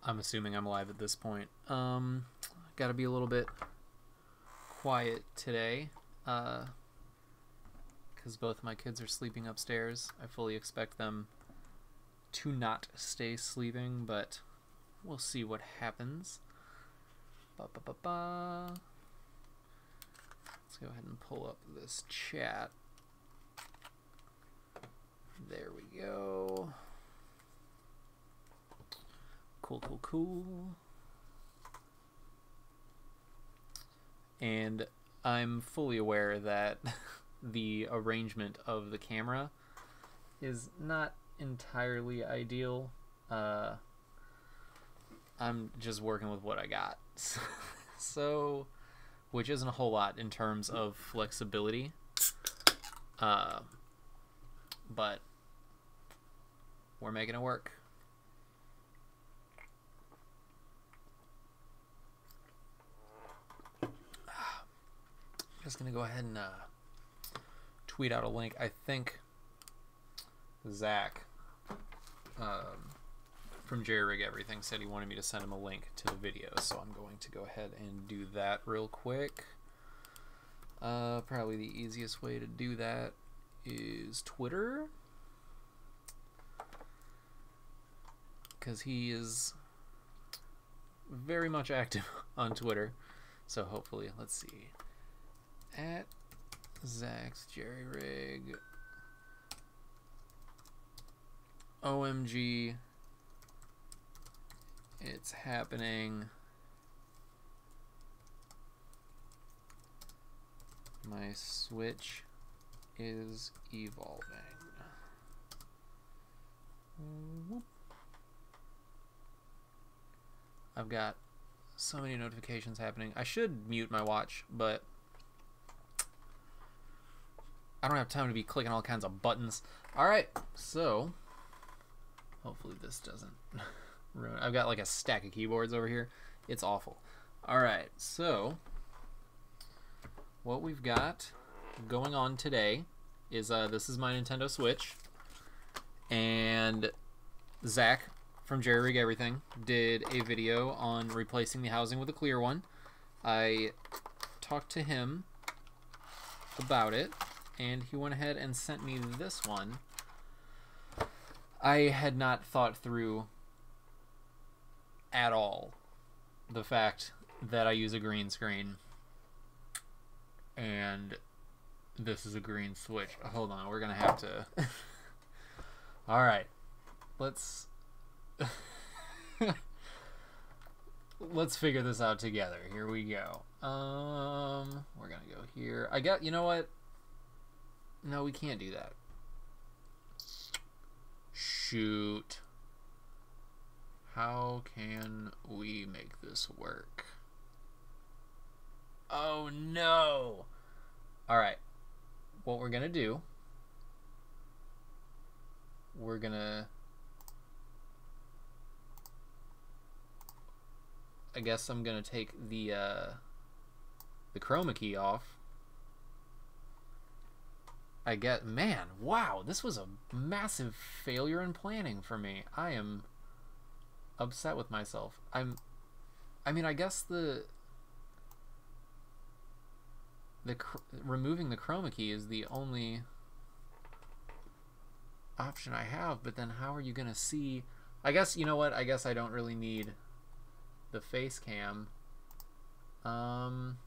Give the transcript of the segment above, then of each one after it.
I'm assuming I'm live at this point. Gotta be a little bit quiet today, because both my kids are sleeping upstairs. I fully expect them to not stay sleeping, but we'll see what happens. Let's go ahead and pull up this chat. There we go. Cool. And I'm fully aware that the arrangement of the camera is not entirely ideal. I'm just working with what I got. So, which isn't a whole lot in terms of flexibility. But we're making it work. Just gonna go ahead and tweet out a link. I think Zack from Jerryrigeverything said he wanted me to send him a link to the video, so I'm going to go ahead and do that real quick. Probably the easiest way to do that is Twitter, because he is very much active on Twitter. So hopefully, let's see. At Zack's Jerryrig. OMG. It's happening. My Switch is evolving. I've got so many notifications happening. I should mute my watch, but I don't have time to be clicking all kinds of buttons. Alright, so hopefully this doesn't ruin. I've got like a stack of keyboards over here. It's awful. Alright, so what we've got going on today is this is my Nintendo Switch, and Zack from Jerryrigeverything did a video on replacing the housing with a clear one. I talked to him about it, and he went ahead and sent me this one. I had not thought through at all the fact that I use a green screen and this is a green Switch. Hold on, we're gonna have to alright, let's let's figure this out together. Here we go. We're gonna go here. You know what? No, we can't do that. Shoot. How can we make this work? Oh no! Alright. What we're gonna do, we're gonna, I guess I'm gonna take the chroma key off. Man, wow, this was a massive failure in planning for me. I am upset with myself. I mean, I guess removing the chroma key is the only option I have, but then how are you gonna see? I guess, you know what, I guess I don't really need the face cam. Can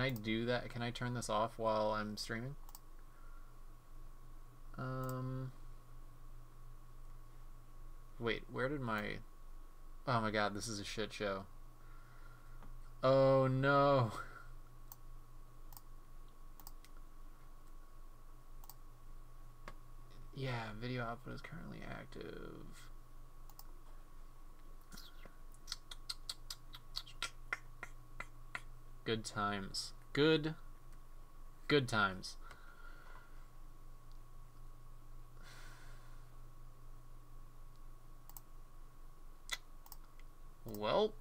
I do that? Can I turn this off while I'm streaming? Wait, where did my... Oh my god, this is a shit show. Oh no. Yeah, video output is currently active. Good times. Good times. Well,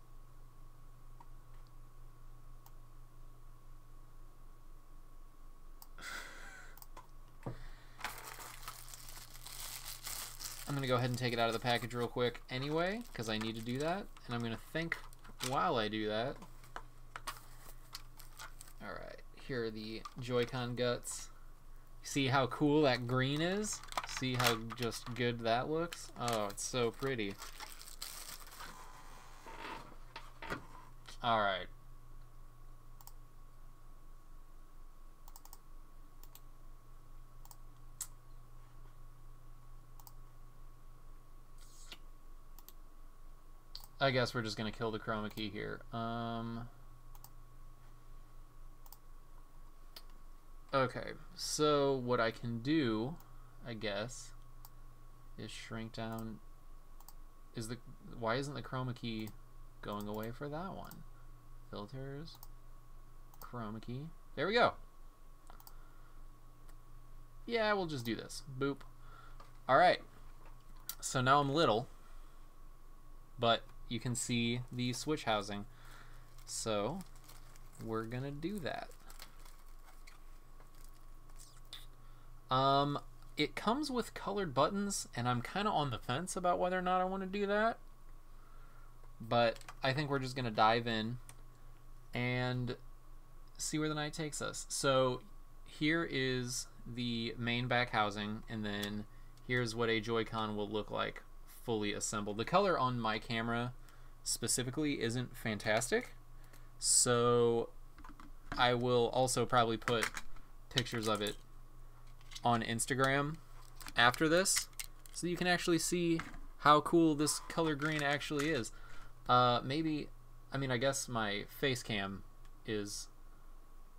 I'm going to go ahead and take it out of the package real quick anyway, because I need to do that. And I'm going to think while I do that. Alright, here are the Joy-Con guts. See how cool that green is? See how just good that looks? Oh, it's so pretty. Alright. I guess we're just going to kill the chroma key here. Okay, so what I can do, I guess, is shrink down. Why isn't the chroma key going away for that one? Filters, chroma key. There we go. Yeah, we'll just do this. Boop. Alright. So now I'm little, but you can see the switch housing. So we're gonna do that. It comes with colored buttons, and I'm kind of on the fence about whether or not I want to do that. But I think we're just gonna dive in and see where the night takes us. So here is the main back housing, and then here's what a Joy-Con will look like fully assembled. The color on my camera specifically isn't fantastic, so I will also probably put pictures of it on Instagram after this so you can actually see how cool this color green actually is. Maybe, I mean, I guess my face cam is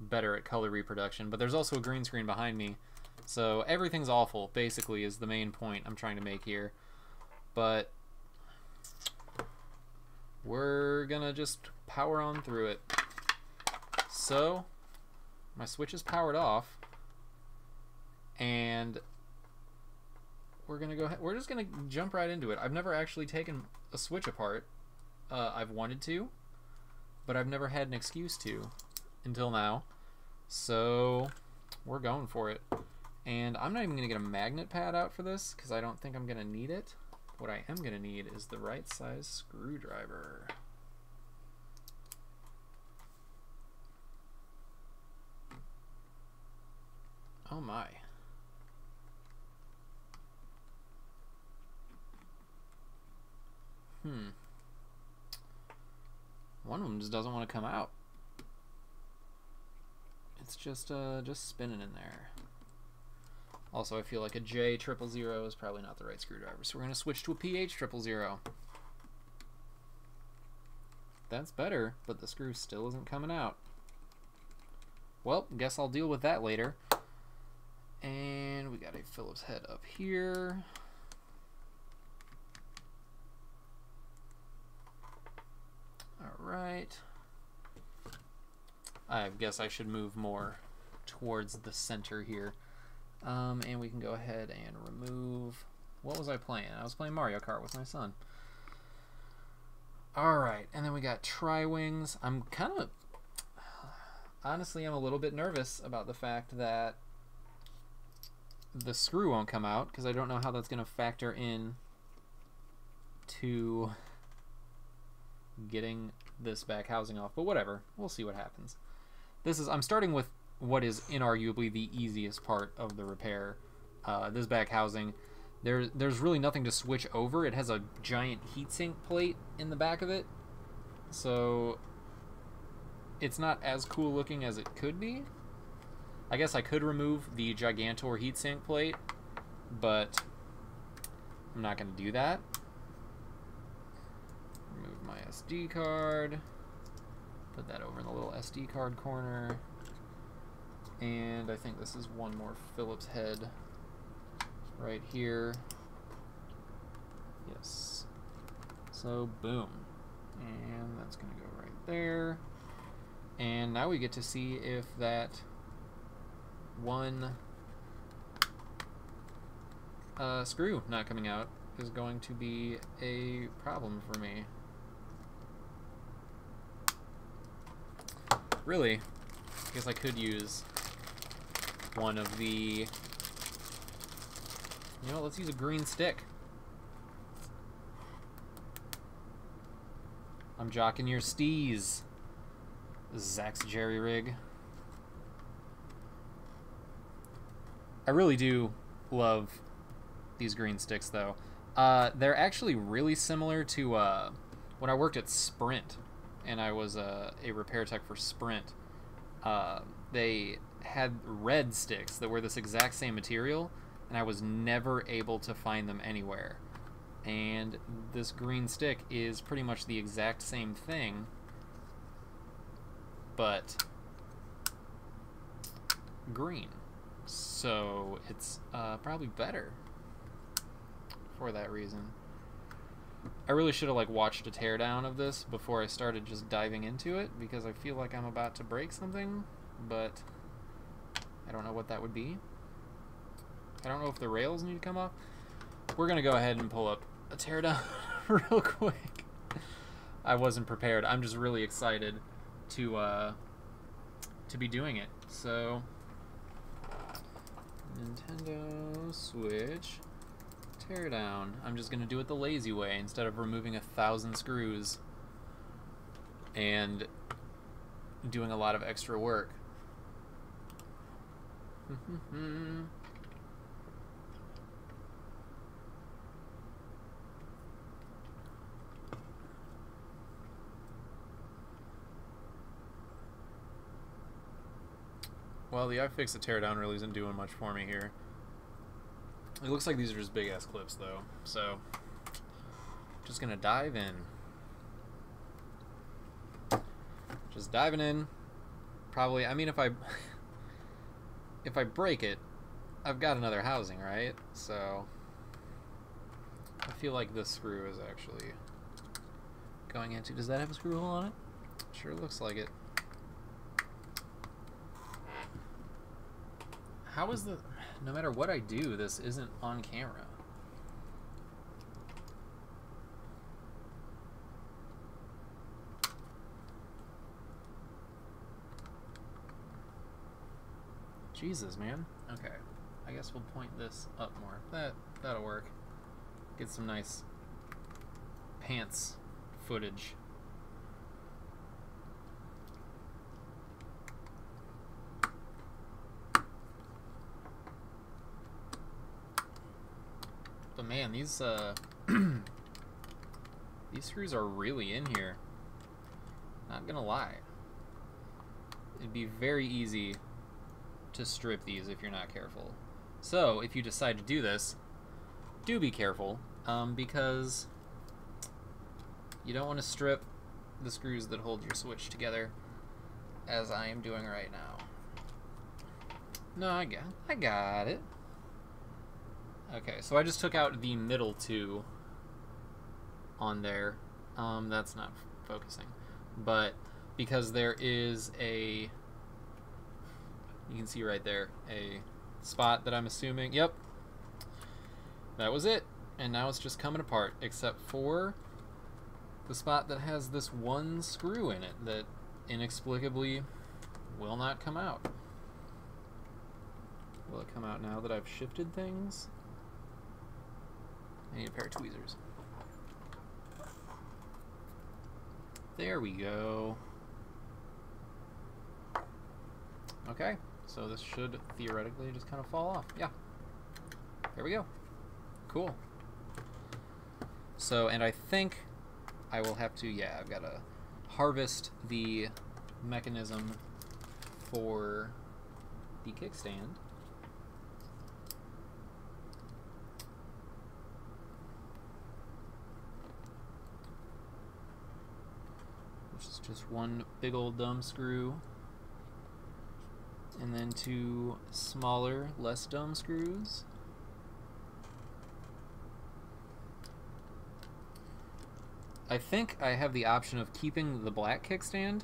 better at color reproduction, but there's also a green screen behind me, so everything's awful basically is the main point I'm trying to make here. But we're gonna just power on through it. So my switch is powered off, and we're gonna go ahead. We're just gonna jump right into it. I've never actually taken a switch apart. I've wanted to, but I've never had an excuse to until now. So we're going for it. And I'm not even gonna get a magnet pad out for this because I don't think I'm gonna need it. What I am gonna need is the right size screwdriver. Oh my. One of them just doesn't want to come out. It's just spinning in there. Also, I feel like a J000 is probably not the right screwdriver, so we're going to switch to a PH000. That's better, but the screw still isn't coming out. Well, guess I'll deal with that later. And we got a Phillips head up here. Alright. I guess I should move more towards the center here. And we can go ahead and remove... What was I playing? I was playing Mario Kart with my son. Alright, and then we got tri-wings. I'm kind of... Honestly, I'm a little bit nervous about the fact that the screw won't come out, because I don't know how that's going to factor in to getting this back housing off. But whatever, we'll see what happens. I'm starting with what is inarguably the easiest part of the repair. This back housing, there's really nothing to switch over. It has a giant heatsink plate in the back of it, so it's not as cool looking as it could be. I guess I could remove the Gigantor heatsink plate, but I'm not going to do that. Remove my SD card. Put that over in the little SD card corner. And I think this is one more Phillips head right here. Yes. So, boom. And that's going to go right there. And now we get to see if that one screw not coming out is going to be a problem for me. Really, I guess I could use one of the... You know, let's use a green stick. I'm jocking your steez. Zack's Jerry Rig. I really do love these green sticks, though. They're actually really similar to when I worked at Sprint, and I was a repair tech for Sprint. They had red sticks that were this exact same material, and I was never able to find them anywhere. And this green stick is pretty much the exact same thing, but green. So it's probably better for that reason. I really should have watched a teardown of this before I started just diving into it, because I feel like I'm about to break something, but I don't know what that would be. I don't know if the rails need to come up. We're gonna go ahead and pull up a teardown real quick. I wasn't prepared. I'm just really excited to be doing it. So Nintendo Switch teardown. I'm just gonna do it the lazy way instead of removing 1,000 screws and doing a lot of extra work. Well, the iFixit teardown really isn't doing much for me here. It looks like these are just big ass clips though, so just gonna dive in. Just diving in. Probably, I mean, if I break it, I've got another housing, right? So I feel like this screw is actually going into. Does that have a screw hole on it? Sure looks like it. How is the... No matter what I do, this isn't on camera. Jesus, man. Okay. I guess we'll point this up more. That'll work. Get some nice pants footage. But man, these these screws are really in here. Not gonna lie. It'd be very easy to strip these if you're not careful. So, if you decide to do this, do be careful, because you don't want to strip the screws that hold your Switch together, as I am doing right now. No, I got it. Okay, so I just took out the middle two on there. That's not focusing. But because there is a... You can see right there a spot that I'm assuming... Yep. That was it. And now it's just coming apart, except for the spot that has this one screw in it that inexplicably will not come out. Will it come out now that I've shifted things? I need a pair of tweezers. There we go. Okay, so this should theoretically just kind of fall off. Yeah. There we go. Cool. So, and I think I will have to, yeah, I've got to harvest the mechanism for the kickstand. Which is just one big old dumb screw. And then two smaller, less dumb screws. I think I have the option of keeping the black kickstand,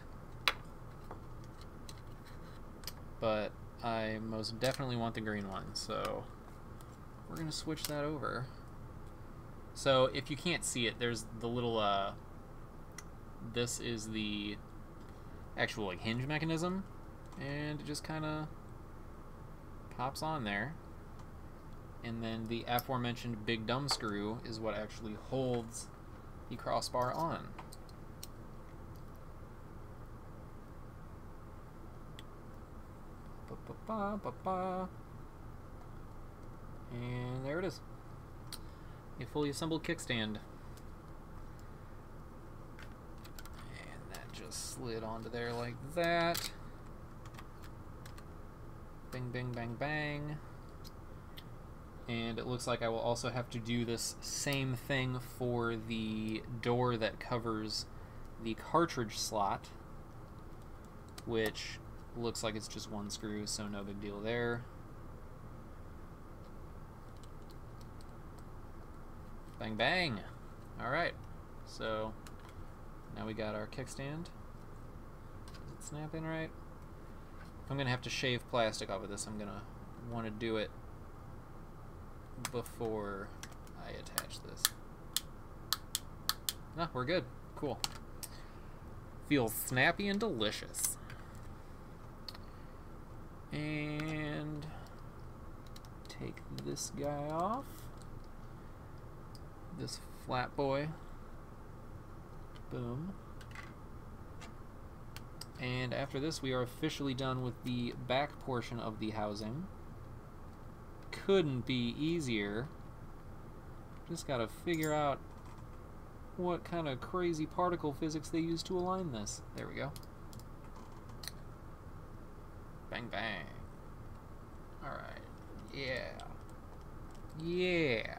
but I most definitely want the green one, so we're gonna switch that over. So if you can't see it, there's the little this is the actual like hinge mechanism, and it just kind of pops on there, and then the aforementioned big dumb screw is what actually holds the crossbar on. And there it is. A fully assembled kickstand. And that just slid onto there like that. Bing, bing, bang, bang. And it looks like I will also have to do this same thing for the door that covers the cartridge slot, which looks like it's just one screw, so no big deal there. Bang, bang. Alright, so now we got our kickstand. Does it snap in right? If I'm going to have to shave plastic off of this, I'm going to want to do it before I attach this. Ah, we're good. Cool. Feels snappy and delicious. And take this guy off. This flat boy. Boom. And after this, we are officially done with the back portion of the housing. Couldn't be easier. Just gotta figure out what kind of crazy particle physics they use to align this. There we go. Bang, bang. Alright. Yeah. Yeah.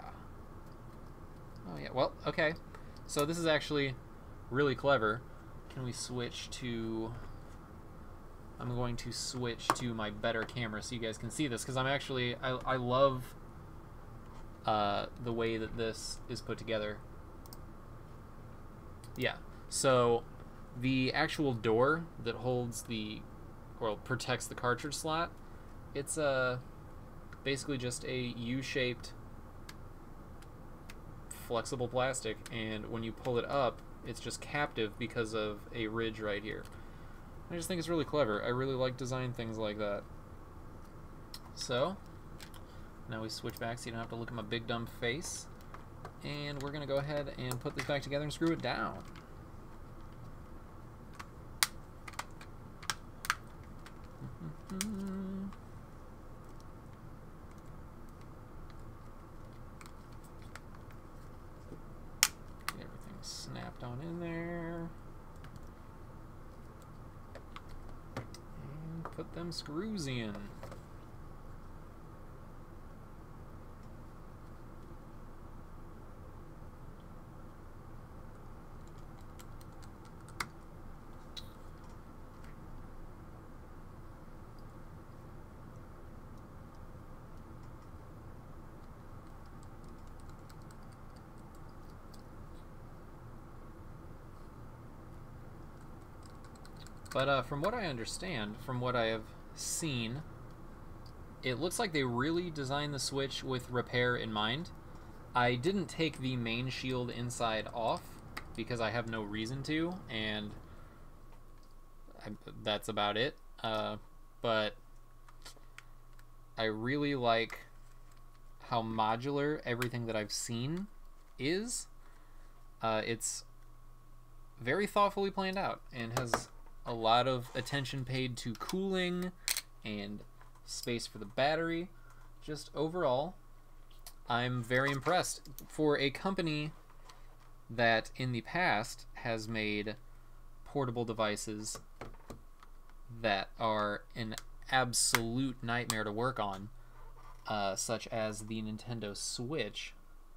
Oh, yeah. Well, okay. So this is actually really clever. Can we switch to... I'm going to switch to my better camera so you guys can see this, because I'm actually... I love the way that this is put together. Yeah. So the actual door that holds the... or protects the cartridge slot, it's basically just a U-shaped flexible plastic, and when you pull it up, it's just captive because of a ridge right here. I just think it's really clever. I really like design things like that. So now we switch back so you don't have to look at my big dumb face, and we're gonna go ahead and put this back together and screw it down. Everything's snapped on in there. And put them screws in. But from what I understand, from what I have seen, it looks like they really designed the Switch with repair in mind. I didn't take the main shield inside off because I have no reason to, and that's about it. But I really like how modular everything that I've seen is. It's very thoughtfully planned out and has a lot of attention paid to cooling and space for the battery. Just overall, I'm very impressed. For a company that in the past has made portable devices that are an absolute nightmare to work on, such as the Nintendo Switch,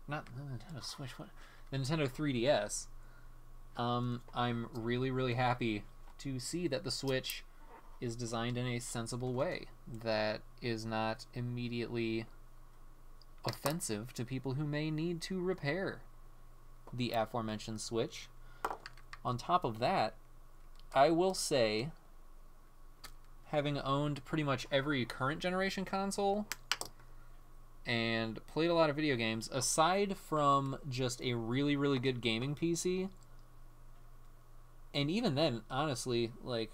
not the Nintendo Switch, what? The Nintendo 3DS, I'm really, really happy to see that the Switch is designed in a sensible way that is not immediately offensive to people who may need to repair the aforementioned Switch. On top of that, I will say, having owned pretty much every current generation console and played a lot of video games, aside from just a really, really good gaming PC, and even then, honestly, like,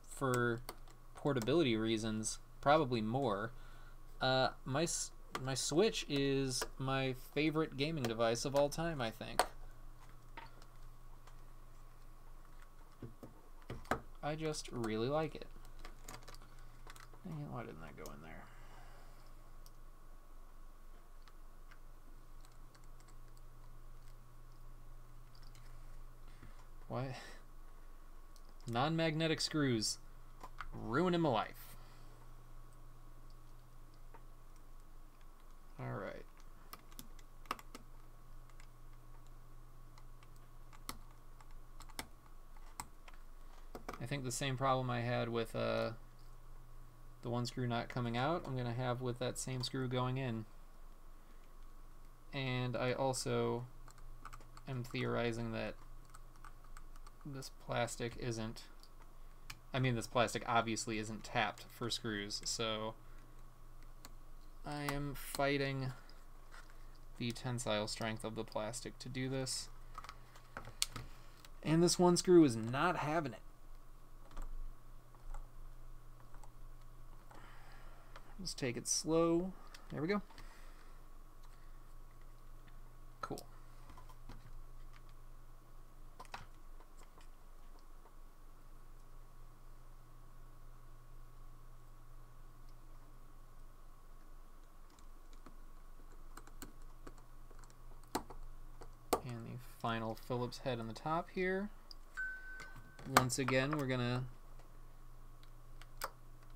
for portability reasons, probably more, my Switch is my favorite gaming device of all time, I think. I just really like it. Dang it, why didn't that go in there? Why? Non-magnetic screws ruining my life. Alright. I think the same problem I had with the one screw not coming out, I'm going to have with that same screw going in. And I also am theorizing that this plastic isn't, I mean this plastic obviously isn't tapped for screws, so I am fighting the tensile strength of the plastic to do this. And this one screw is not having it. Just take it slow. There we go. Cool. And the final Phillips head on the top here. Once again, we're gonna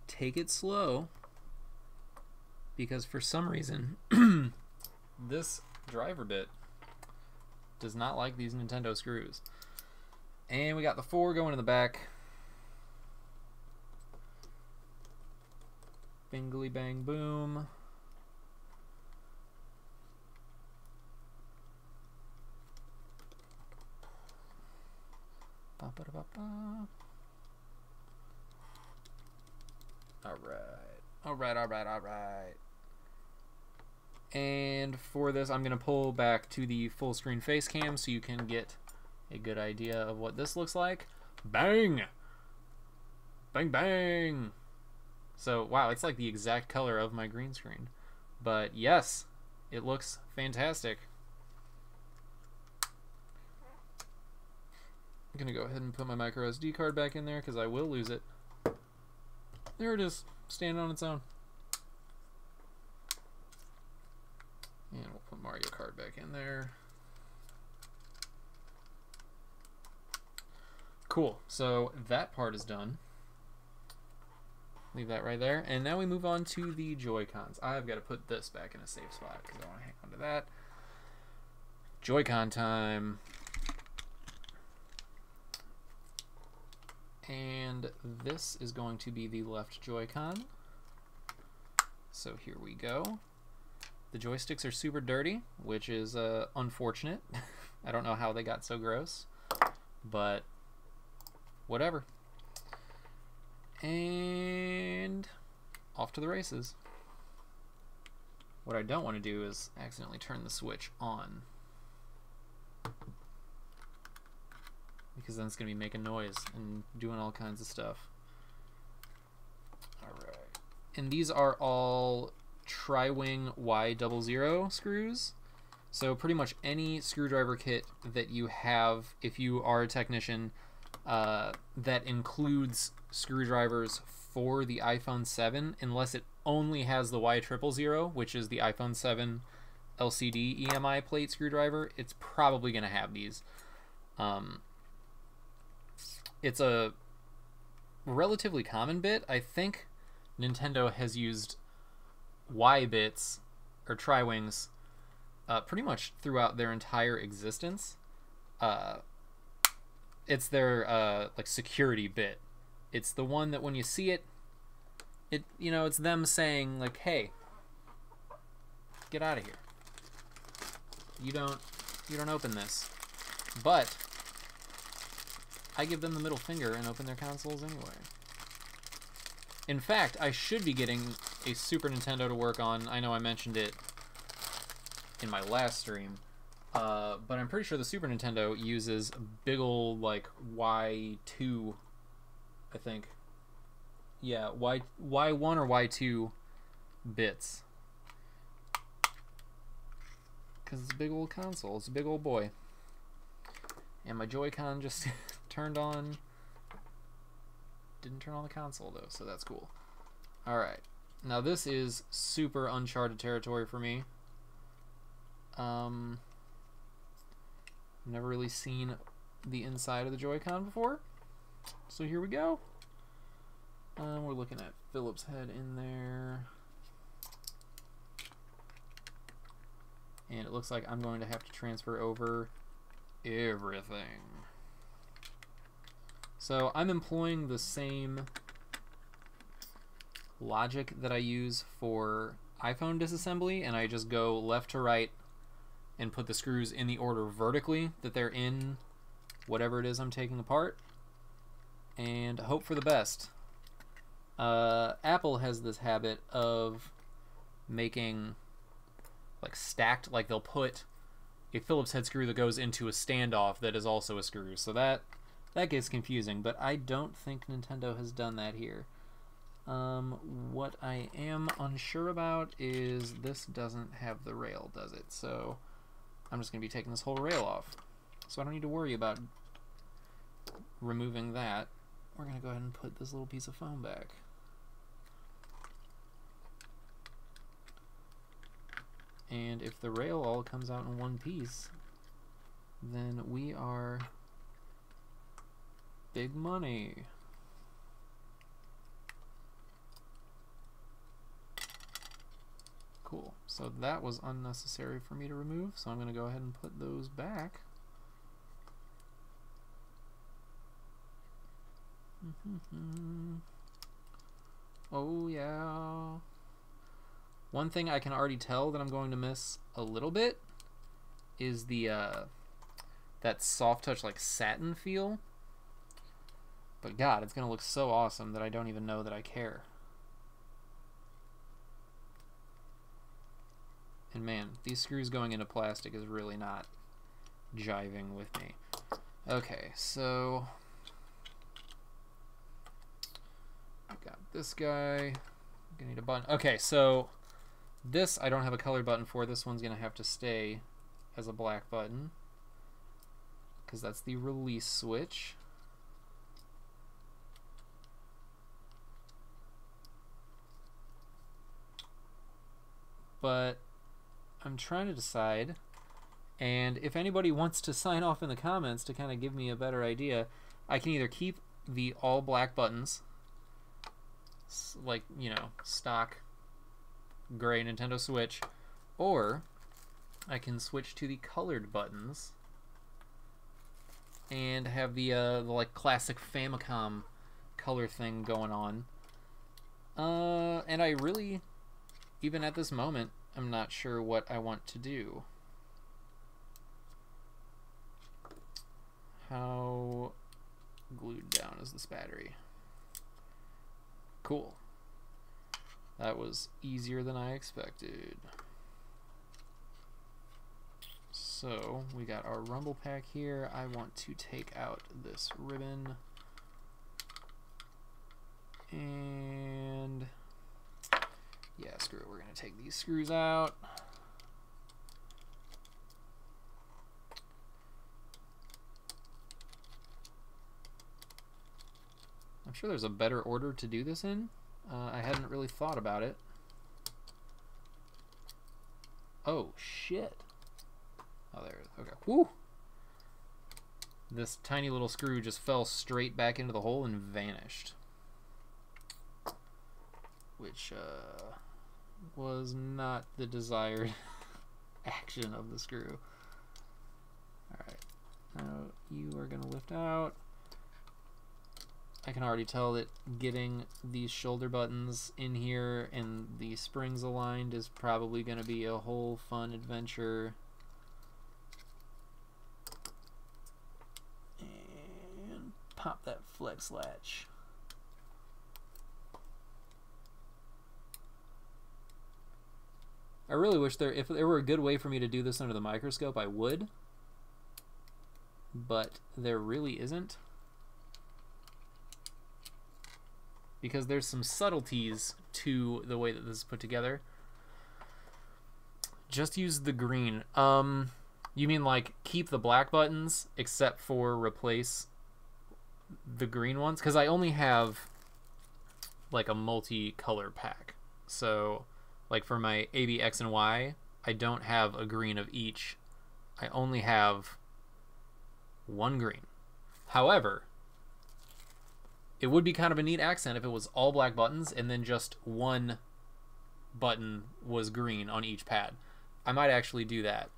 take it slow, because for some reason this driver bit does not like these Nintendo screws. And we got the 4 going in the back. Bingly bang boom. Ba -ba -da -ba -ba. Alright. And for this, I'm going to pull back to the full screen face cam so you can get a good idea of what this looks like. Bang! Bang, bang! So, wow, it's like the exact color of my green screen. But yes, it looks fantastic. I'm going to go ahead and put my micro SD card back in there because I will lose it. There it is, standing on its own. And we'll put Mario Kart back in there. Cool, so that part is done. Leave that right there. And now we move on to the Joy-Cons. I've got to put this back in a safe spot because I want to hang on to that. Joy-Con time. And this is going to be the left Joy-Con. So here we go. The joysticks are super dirty, which is unfortunate. I don't know how they got so gross, but whatever. And off to the races. What I don't want to do is accidentally turn the switch on, because then it's going to be making noise and doing all kinds of stuff. Alright. And these are all Tri-Wing Y00 screws. So pretty much any screwdriver kit that you have, if you are a technician, that includes screwdrivers for the iPhone 7, unless it only has the Y000, which is the iPhone 7 LCD EMI plate screwdriver, it's probably going to have these. It's a relatively common bit. I think Nintendo has used Y bits or Tri-Wings pretty much throughout their entire existence. It's their like security bit. It's the one that when you see it, you know, it's them saying like, "Hey, get out of here. You don't open this." But I give them the middle finger and open their consoles anyway. In fact, I should be getting a Super Nintendo to work on. I know I mentioned it in my last stream, but I'm pretty sure the Super Nintendo uses big ol' like Y2, I think. Yeah, Y1 or Y2 bits. Because it's a big old console. It's a big old boy. And my Joy-Con just turned on. Didn't turn on the console though, so that's cool. Alright. Now this is super uncharted territory for me. Never really seen the inside of the Joy-Con before. So here we go. We're looking at Phillips head in there. And it looks like I'm going to have to transfer over everything. So I'm employing the same logic that I use for iPhone disassembly, and I just go left to right and put the screws in the order vertically that they're in whatever it is I'm taking apart, and hope for the best. Apple has this habit of making like stacked, like they'll put a Phillips head screw that goes into a standoff that is also a screw, so that gets confusing, but I don't think Nintendo has done that here. What I am unsure about is this doesn't have the rail, does it? So I'm just going to be taking this whole rail off. So I don't need to worry about removing that. We're going to go ahead and put this little piece of foam back. And if the rail all comes out in one piece, then we are big money. Cool. So that was unnecessary for me to remove, so I'm going to go ahead and put those back. Oh yeah. One thing I can already tell that I'm going to miss a little bit is the that soft touch like satin feel. But God, it's going to look so awesome that I don't even know that I care. And man, these screws going into plastic is really not jiving with me. Okay, so I got this guy. I'm gonna need a button. Okay, so this I don't have a color button for. This one's gonna have to stay as a black button because that's the release switch. But I'm trying to decide, and if anybody wants to sign off in the comments to kind of give me a better idea, I can either keep the all black buttons, like, you know, stock gray Nintendo Switch, or I can switch to the colored buttons and have the like classic Famicom color thing going on. And I really, even at this moment, I'm not sure what I want to do. How glued down is this battery? Cool. That was easier than I expected. So we got our rumble pack here. I want to take out this ribbon. And yeah, screw it. We're going to take these screws out. I'm sure there's a better order to do this in. I hadn't really thought about it. Oh, shit. Oh, there it is. Okay. Woo! This tiny little screw just fell straight back into the hole and vanished. Which, was not the desired action of the screw. Alright, now you are going to lift out. I can already tell that getting these shoulder buttons in here and the springs aligned is probably going to be a whole fun adventure. And pop that flex latch. I really wish if there were a good way for me to do this under the microscope, I would. But there really isn't. Because there's some subtleties to the way that this is put together. Just use the green. You mean like keep the black buttons except for replace the green ones? Because I only have like a multi-color pack. So like for my AB, X, and Y, I don't have a green of each. I only have one green. However, it would be kind of a neat accent if it was all black buttons and then just one button was green on each pad. I might actually do that.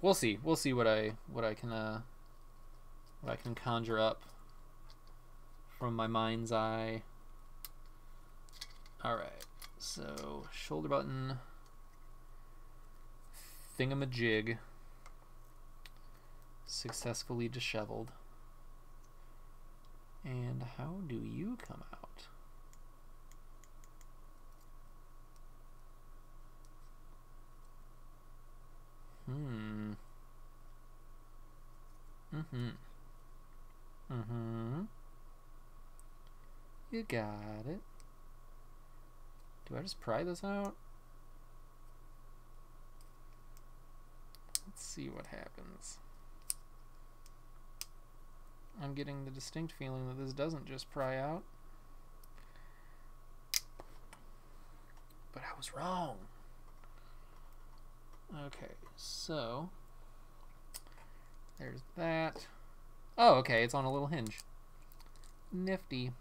We'll see. We'll see what I can conjure up from my mind's eye. All right. So shoulder button, thingamajig, successfully disheveled. And how do you come out? You got it. Do I just pry this out? Let's see what happens. I'm getting the distinct feeling that this doesn't just pry out. But I was wrong. Okay, so there's that. Oh, okay, it's on a little hinge. Nifty.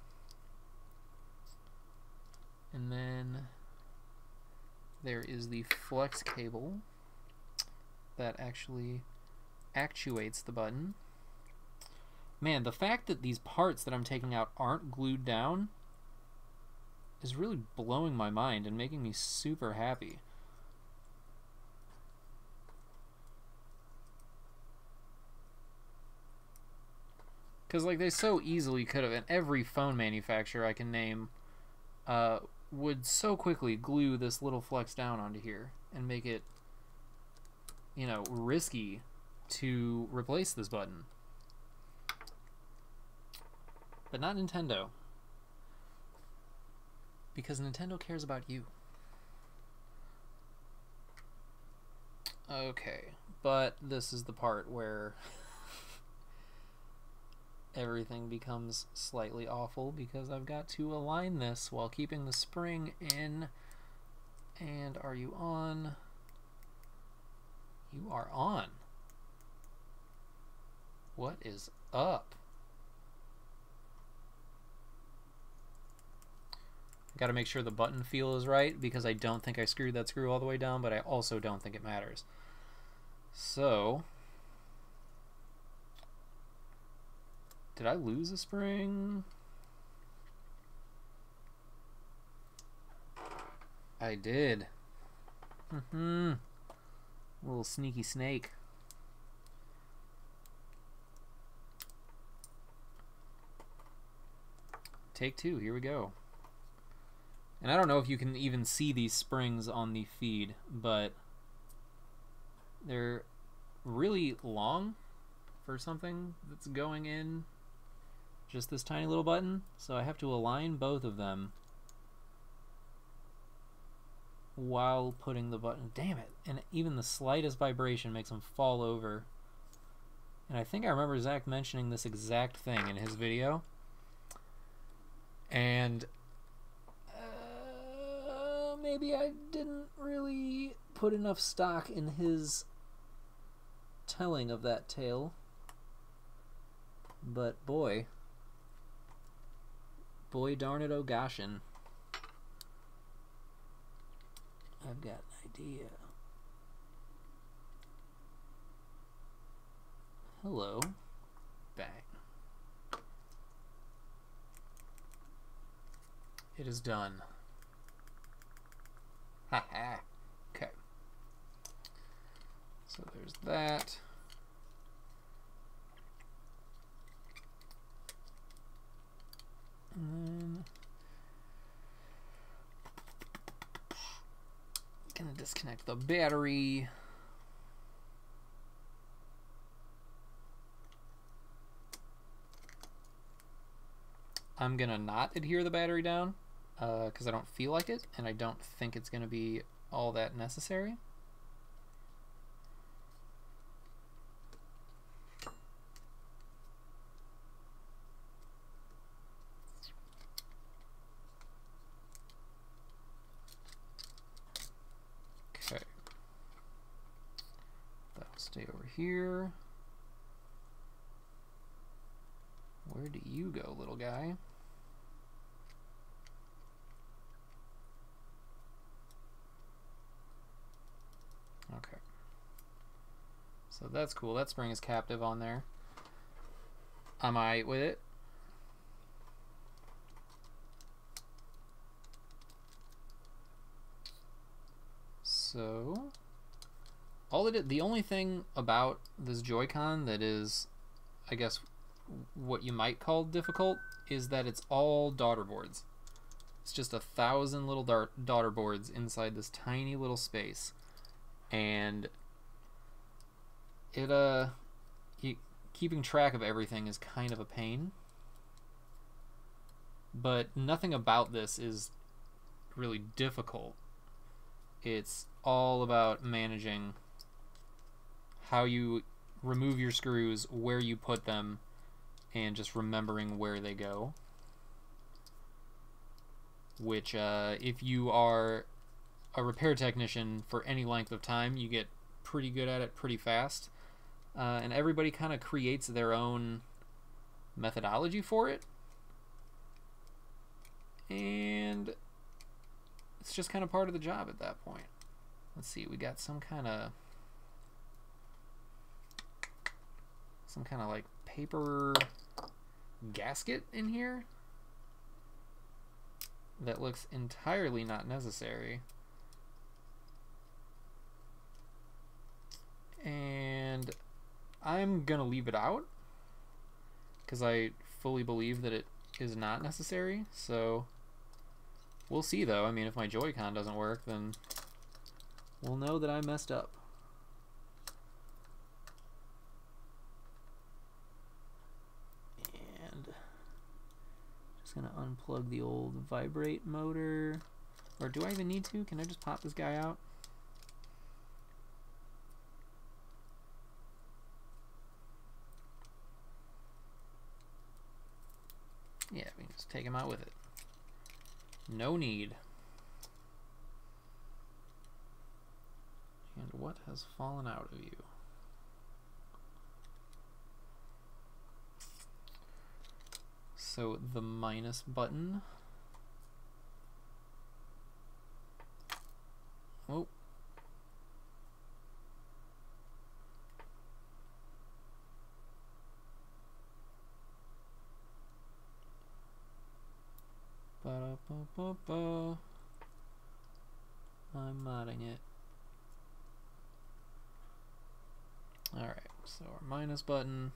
And then there is the flex cable that actually actuates the button. Man, the fact that these parts that I'm taking out aren't glued down is really blowing my mind and making me super happy. Because like they so easily could have, and every phone manufacturer I can name would so quickly glue this little flex down onto here and make it, you know, risky to replace this button. But not Nintendo. Because Nintendo cares about you. Okay, but this is the part where everything becomes slightly awful because I've got to align this while keeping the spring in. And are you on? You are on. What is up? Got to make sure the button feel is right because I don't think I screwed that screw all the way down, but I also don't think it matters. So, did I lose a spring? I did. Little sneaky snake. Take two, here we go. And I don't know if you can even see these springs on the feed, but they're really long for something that's going in just this tiny little button. So I have to align both of them while putting the button. Damn it. And even the slightest vibration makes them fall over. And I think I remember Zack mentioning this exact thing in his video. And maybe I didn't really put enough stock in his telling of that tale. But boy darn it, oh goshin'. I've got an idea. Hello. Bang. It is done. Haha. Okay. So there's that. And then gonna disconnect the battery. I'm gonna not adhere the battery down because I don't feel like it, and I don't think it's gonna be all that necessary. here. Where do you go, little guy? Okay. So that's cool. That spring is captive on there. I'm alright with it. So, the only thing about this Joy-Con that is, I guess, what you might call difficult is that it's all daughter boards. It's just 1,000 little daughter boards inside this tiny little space, and it keeping track of everything is kind of a pain. But nothing about this is really difficult. It's all about managing how you remove your screws, where you put them, and just remembering where they go. Which, if you are a repair technician for any length of time, you get pretty good at it pretty fast. And everybody kind of creates their own methodology for it. And it's just kind of part of the job at that point. Let's see, we got some kind of like paper gasket in here that looks entirely not necessary. And I'm gonna leave it out because I fully believe that it is not necessary. So we'll see, though. I mean, if my Joy-Con doesn't work, then we'll know that I messed up. And just gonna unplug the old vibrate motor. Or do I even need to? Can I just pop this guy out? Yeah, we can just take him out with it. No need. And what has fallen out of you? So the minus button. Oh. Ba-da-ba-ba-ba. I'm modding it. Alright, so our minus button.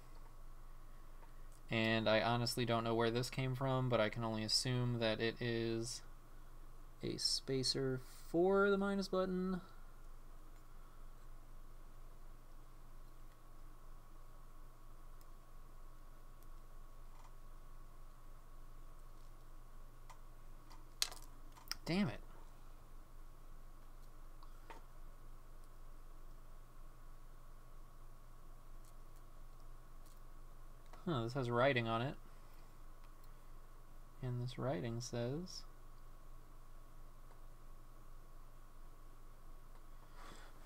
And I honestly don't know where this came from, but I can only assume that it is a spacer for the minus button. Damn it. Huh, this has writing on it. And this writing says...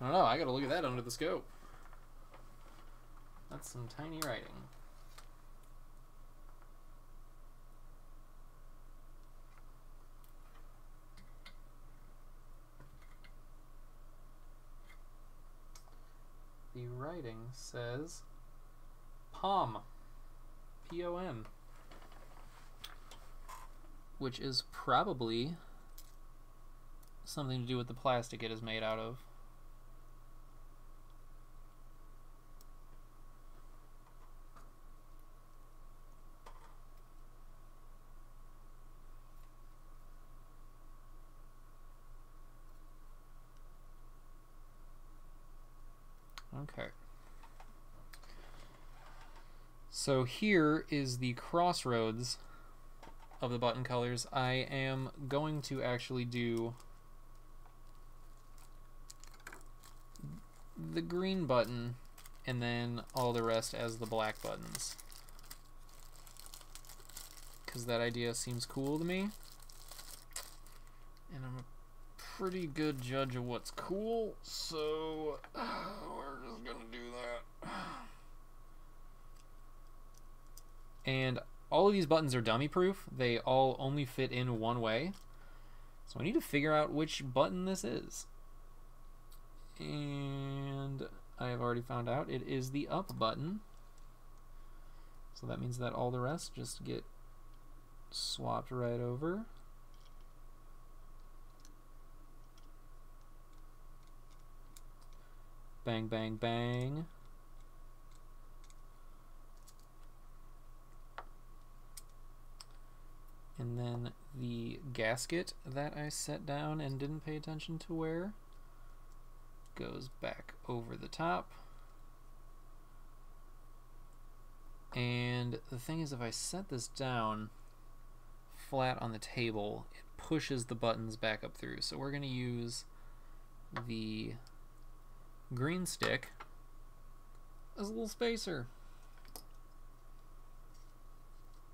I don't know, I gotta look at that under the scope. That's some tiny writing. The writing says POM. P-O-M. Which is probably something to do with the plastic it is made out of. Okay. So here is the crossroads of the button colors. I am going to actually do the green button and then all the rest as the black buttons, because that idea seems cool to me, and I'm a pretty good judge of what's cool, so we're just gonna do that. And all of these buttons are dummy proof. They all only fit in one way. So I need to figure out which button this is. And I have already found out it is the up button. So that means that all the rest just get swapped right over. Bang, bang, bang. And then the gasket that I set down and didn't pay attention to where goes back over the top. And the thing is, if I set this down flat on the table, it pushes the buttons back up through. So we're going to use the green stick as a little spacer.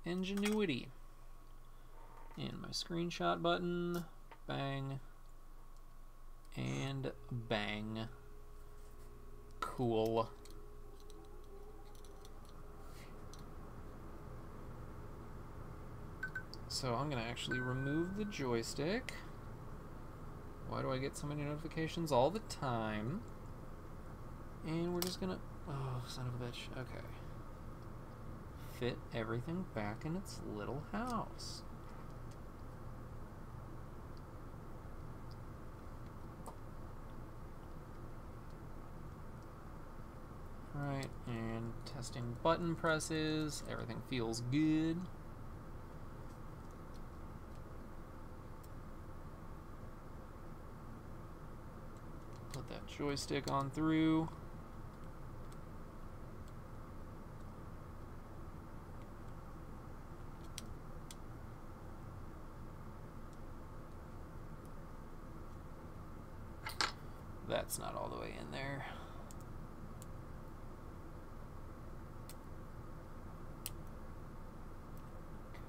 Ingenuity. And my screenshot button, bang, and bang. Cool. So I'm going to actually remove the joystick. Why do I get so many notifications all the time? And we're just going to... Oh, son of a bitch. Okay. Fit everything back in its little house. Alright, and testing button presses. Everything feels good. Put that joystick on through. That's not all the way in there.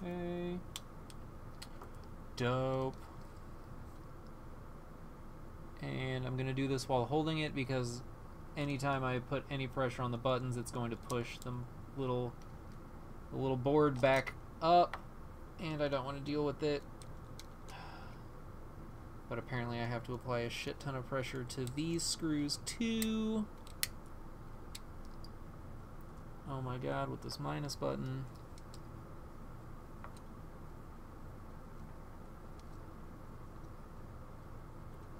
Okay. Dope. And I'm going to do this while holding it because anytime I put any pressure on the buttons, it's going to push the little board back up, and I don't want to deal with it. But apparently I have to apply a shit ton of pressure to these screws too. Oh my god, with this minus button.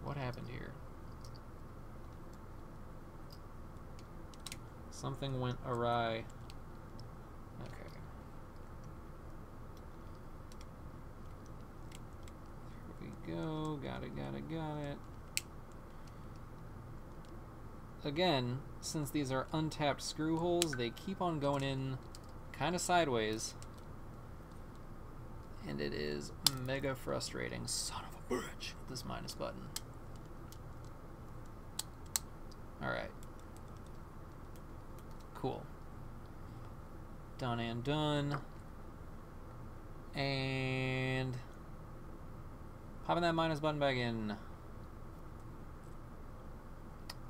What happened here? Something went awry. Okay. There we go. Got it, got it, got it. Again, since these are untapped screw holes, they keep on going in kind of sideways. And it is mega frustrating. Son of a bitch. This minus button. Alright. Cool. Done and done. And popping that minus button back in.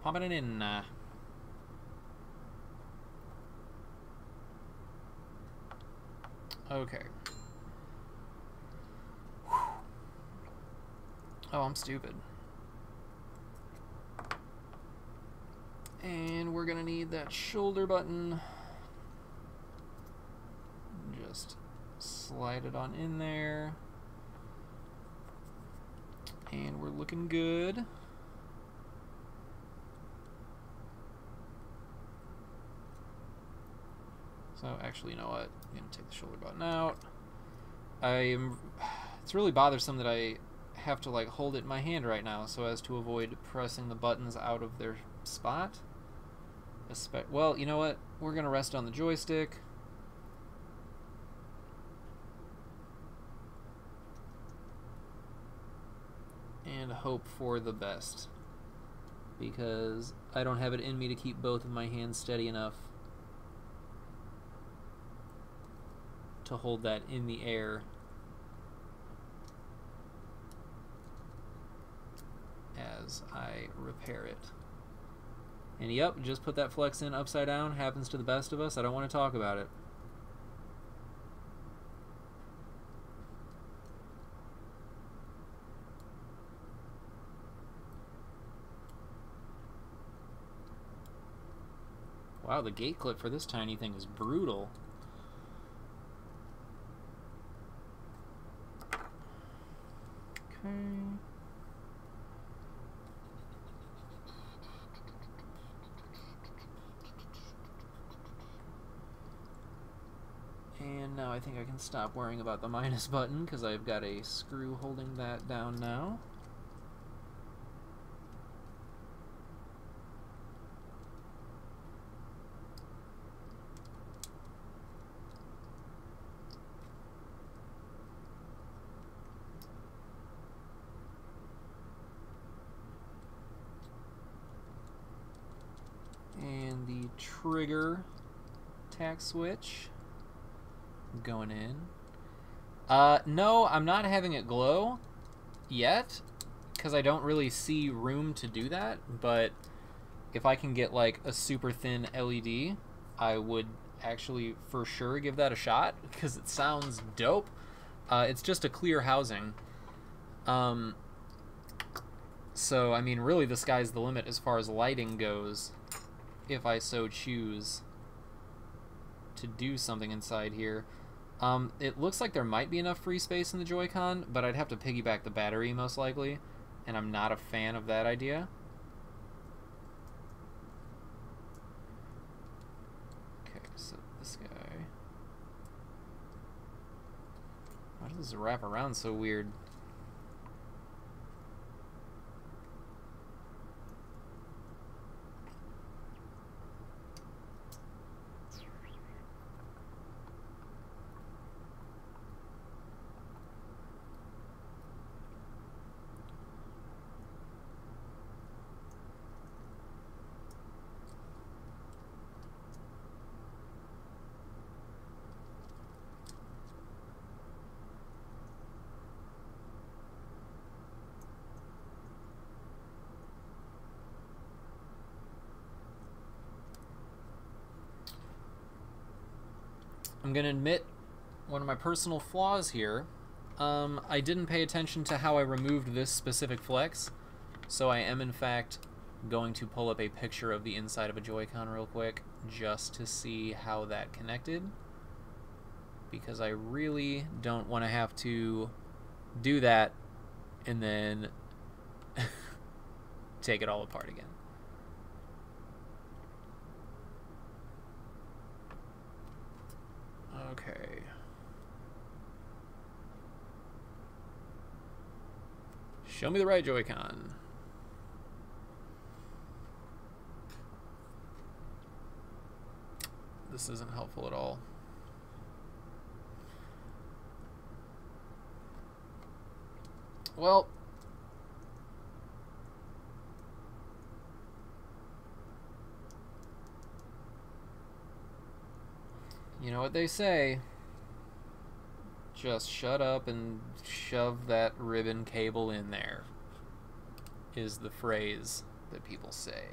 Popping it in. Okay. Whew. Oh, I'm stupid. And we're gonna need that shoulder button. Just slide it on in there. And we're looking good. So actually, you know what? I'm gonna take the shoulder button out. It's really bothersome that I have to like hold it in my hand right now so as to avoid pressing the buttons out of their spot. Well, you know what? We're gonna rest on the joystick. And hope for the best. Because I don't have it in me to keep both of my hands steady enough to hold that in the air as I repair it. And yep, just put that flex in upside down. Happens to the best of us. I don't want to talk about it. Wow, the gate clip for this tiny thing is brutal. Okay. And now I think I can stop worrying about the minus button because I've got a screw holding that down now. And the trigger tack switch going in. No, I'm not having it glow yet because I don't really see room to do that, but if I can get like a super thin LED, I would actually for sure give that a shot because it sounds dope. It's just a clear housing. So, I mean, really the sky's the limit as far as lighting goes, if I so choose to do something inside here. It looks like there might be enough free space in the Joy-Con, but I'd have to piggyback the battery most likely, and I'm not a fan of that idea. Okay, so this guy... Why does this wrap around so weird? I'm gonna admit one of my personal flaws here. I didn't pay attention to how I removed this specific flex, so I am in fact going to pull up a picture of the inside of a Joy-Con real quick just to see how that connected, because I really don't want to have to do that and then take it all apart again. Okay. Show me the right Joy-Con. This isn't helpful at all. Well, you know what they say. Just shut up and shove that ribbon cable in there, is the phrase that people say.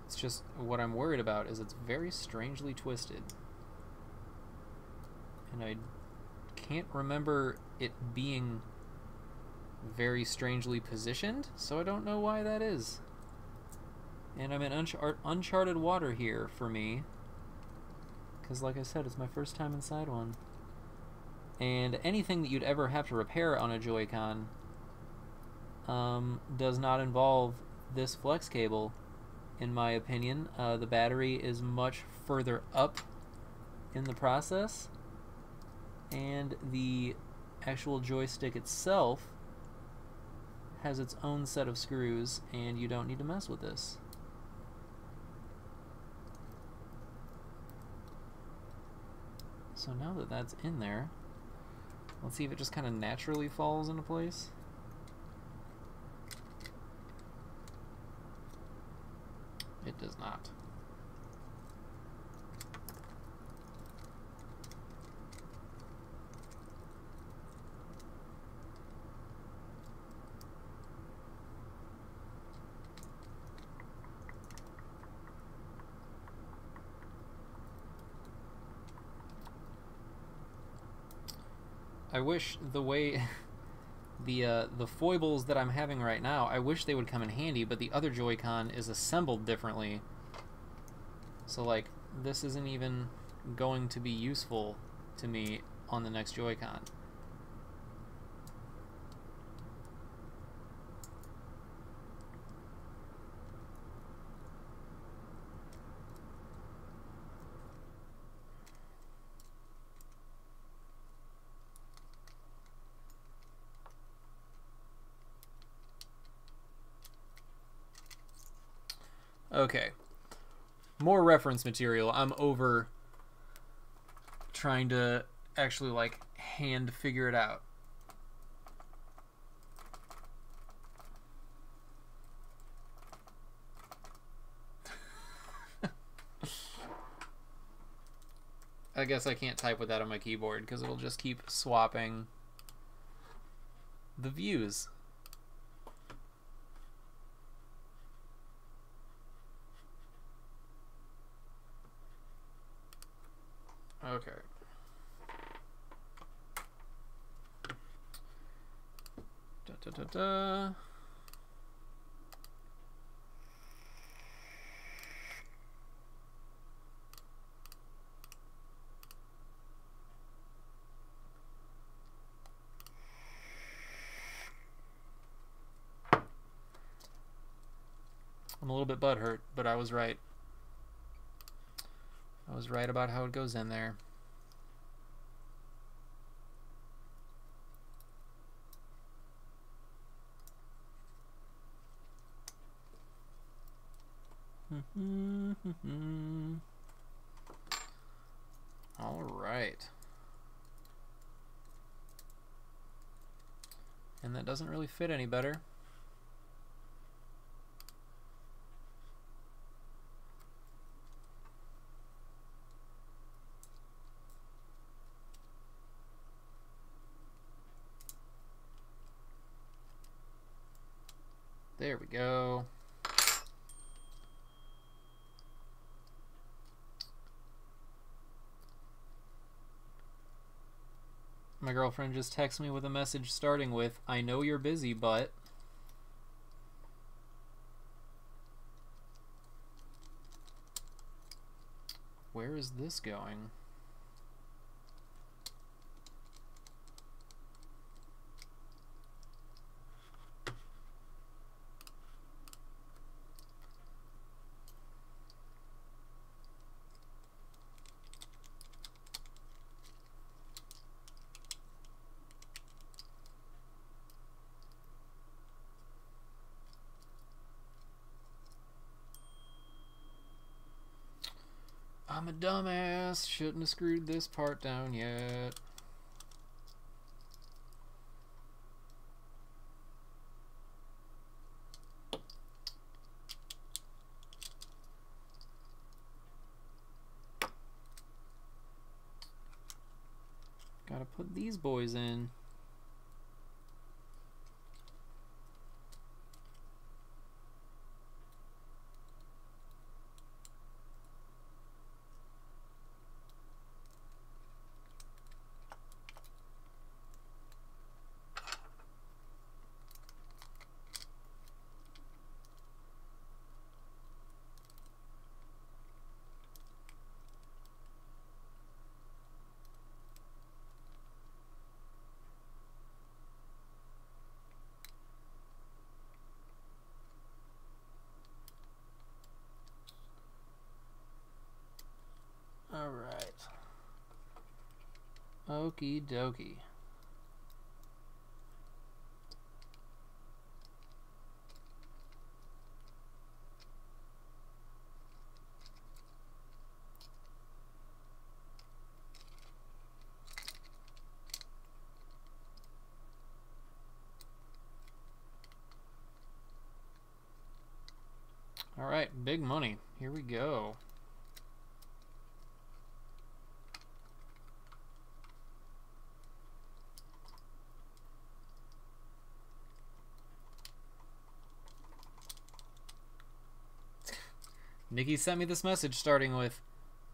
It's just what I'm worried about is it's very strangely twisted. And I can't remember it being very strangely positioned, so I don't know why that is. And I'm in uncharted water here for me, because like I said, it's my first time inside one. And anything that you'd ever have to repair on a Joy-Con does not involve this flex cable, in my opinion. The battery is much further up in the process, and the actual joystick itself has its own set of screws, and you don't need to mess with this. So now that that's in there, let's see if it just kind of naturally falls into place. It does not. I wish the way the foibles that I'm having right now, I wish they would come in handy, but the other Joy-Con is assembled differently. So like this isn't even going to be useful to me on the next Joy-Con. Okay, more reference material. I'm over trying to actually like hand figure it out. I guess I can't type with that on my keyboard because it'll just keep swapping the views. Okay. Da, da, da, da. I'm a little bit butthurt, but I was right. I was right about how it goes in there. All right. And that doesn't really fit any better. There we go. My girlfriend just texted me with a message starting with, "I know you're busy, but..." Where is this going? I'm a dumbass. Shouldn't have screwed this part down yet. Gotta put these boys in. Alright. Okie dokie. Alright, big money. Here we go. Nikki sent me this message starting with,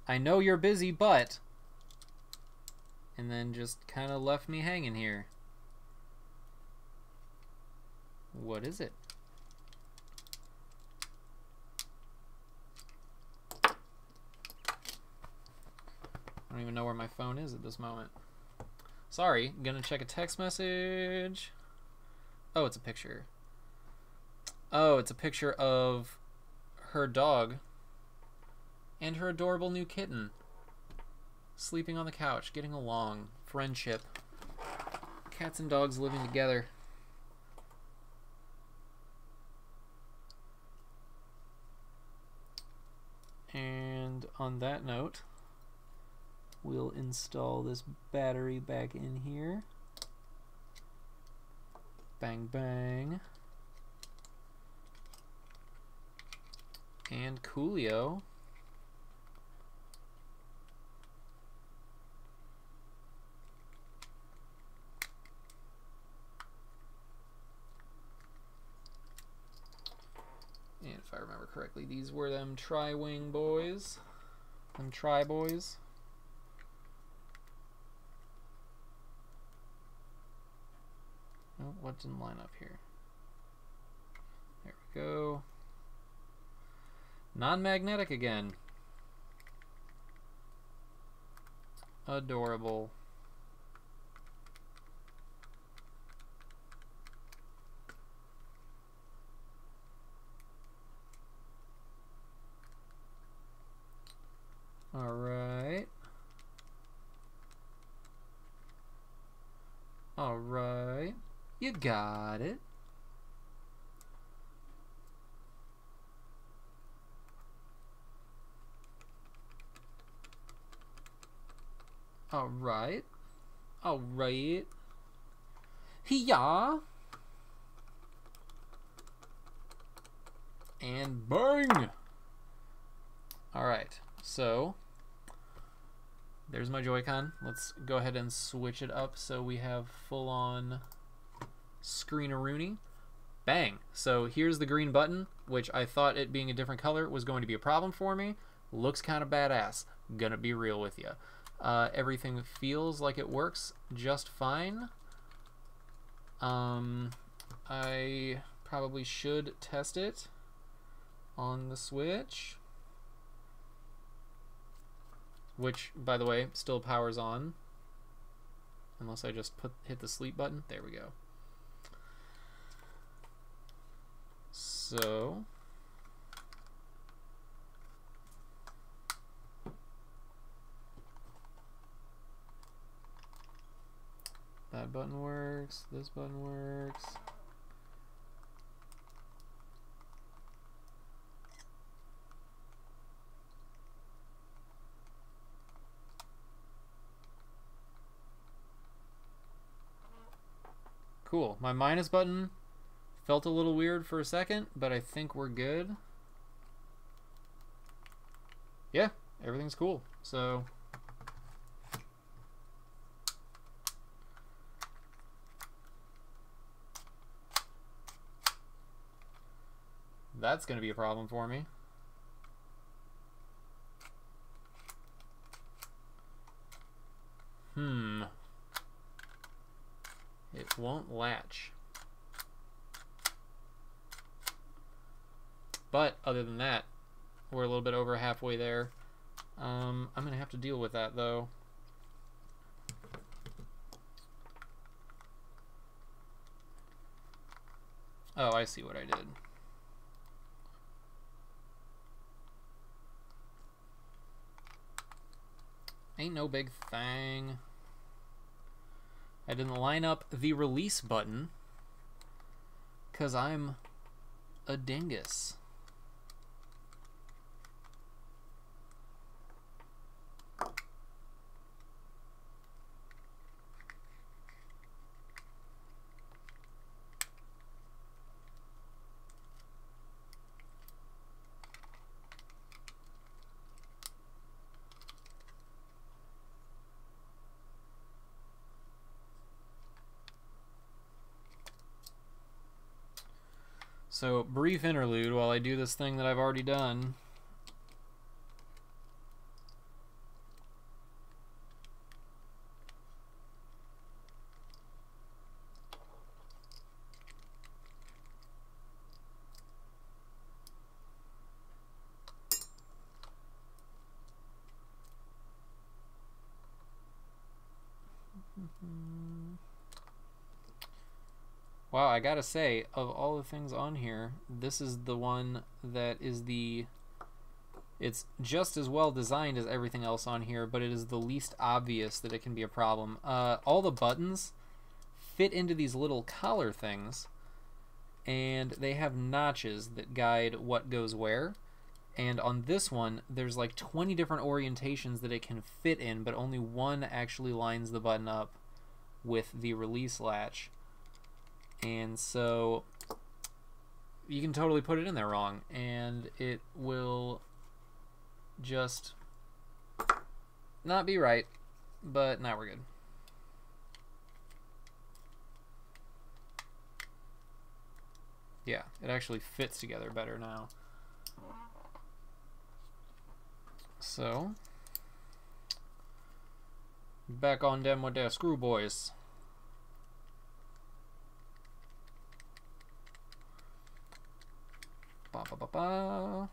"I know you're busy, but..." and then just kind of left me hanging here. What is it? I don't even know where my phone is at this moment. Sorry, gonna check a text message. Oh, it's a picture. Oh, it's a picture of her dog and her adorable new kitten. Sleeping on the couch, getting along, friendship. Cats and dogs living together. And on that note, we'll install this battery back in here. Bang, bang. And Coolio. And if I remember correctly, these were them tri-wing boys. Them tri-boys. Oh, what didn't line up here? There we go. Non-magnetic again. Adorable. All right. All right. You got it. All right. All right. Hiya. And bang. All right. So there's my Joy-Con. Let's go ahead and switch it up so we have full-on screen-a-rooney. Bang. So here's the green button, which I thought it being a different color was going to be a problem for me. Looks kind of badass. Gonna be real with you. Everything feels like it works just fine. I probably should test it on the Switch, which, by the way, still powers on, unless I just hit the sleep button. There we go. So that button works, this button works. Cool. My minus button felt a little weird for a second, but I think we're good. Yeah, everything's cool. So that's going to be a problem for me. It won't latch. But other than that, we're a little bit over halfway there. I'm going to have to deal with that, though. Oh, I see what I did. Ain't no big thing. I didn't line up the release button because I'm a dingus. So, brief interlude while I do this thing that I've already done. Wow, I gotta say, of all the things on here, this is the one that is the... It's just as well designed as everything else on here, but it is the least obvious that it can be a problem. All the buttons fit into these little collar things, and they have notches that guide what goes where. And on this one, there's like 20 different orientations that it can fit in, but only one actually lines the button up with the release latch. And so you can totally put it in there wrong, and it will just not be right. But now we're good. Yeah, it actually fits together better now. So, back on them with their screw boys. Ba ba ba ba.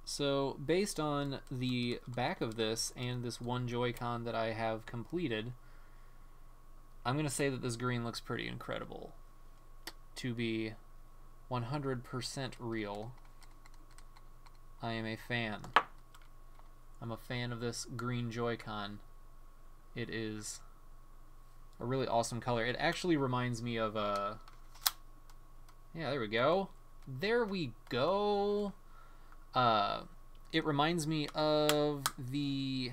So, based on the back of this and this one Joy-Con that I have completed, I'm going to say that this green looks pretty incredible. To be 100% real, I am a fan. I'm a fan of this green Joy-Con. It is a really awesome color. It actually reminds me of a... Yeah, there we go. There we go. It reminds me of the...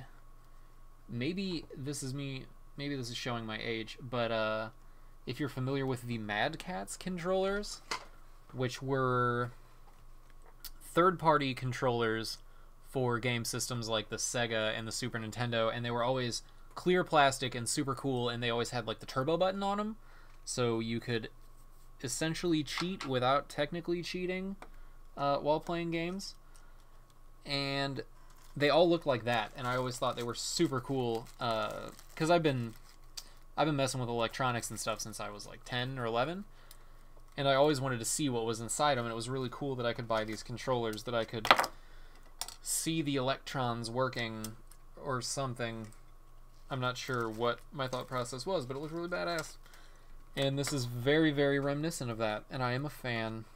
Maybe this is showing my age, but if you're familiar with the Mad Catz controllers, which were third-party controllers for game systems like the Sega and the Super Nintendo, and they were always clear plastic and super cool, and they always had like the turbo button on them, so you could essentially cheat without technically cheating while playing games. And they all look like that, and I always thought they were super cool because I've been messing with electronics and stuff since I was like 10 or 11, and I always wanted to see what was inside them, and it was really cool that I could buy these controllers that I could see the electrons working or something. I'm not sure what my thought process was, but it looked really badass, and this is very, very reminiscent of that, and I am a fan.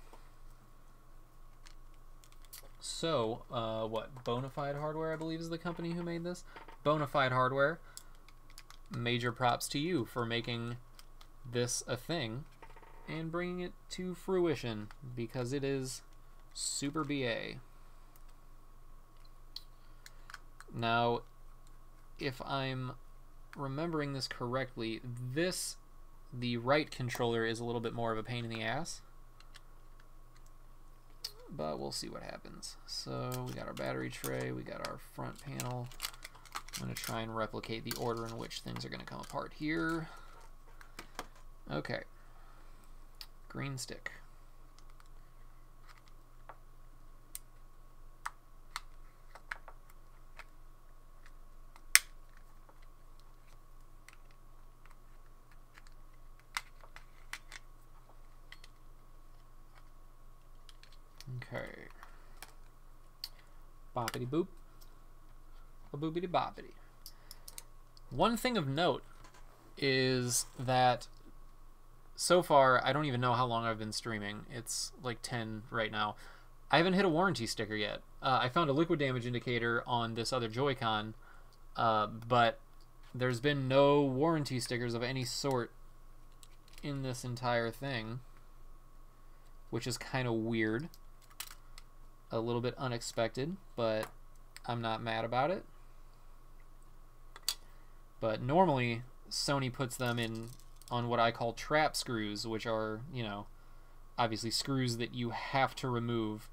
So, what, Bonafide Hardware, I believe, is the company who made this. Bonafide Hardware, major props to you for making this a thing and bringing it to fruition, because it is super BA. Now, if I'm remembering this correctly, the right controller is a little bit more of a pain in the ass. But we'll see what happens. So we got our battery tray, we got our front panel. I'm going to try and replicate the order in which things are going to come apart here. Okay. Green stick. Okay. Boppity boop. A boopity boppity. One thing of note is that so far, I don't even know how long I've been streaming. It's like 10 right now. I haven't hit a warranty sticker yet. I found a liquid damage indicator on this other Joy-Con, but there's been no warranty stickers of any sort in this entire thing, which is kind of weird. A little bit unexpected, but I'm not mad about it. But normally Sony puts them in on what I call trap screws, which are, you know, obviously screws that you have to remove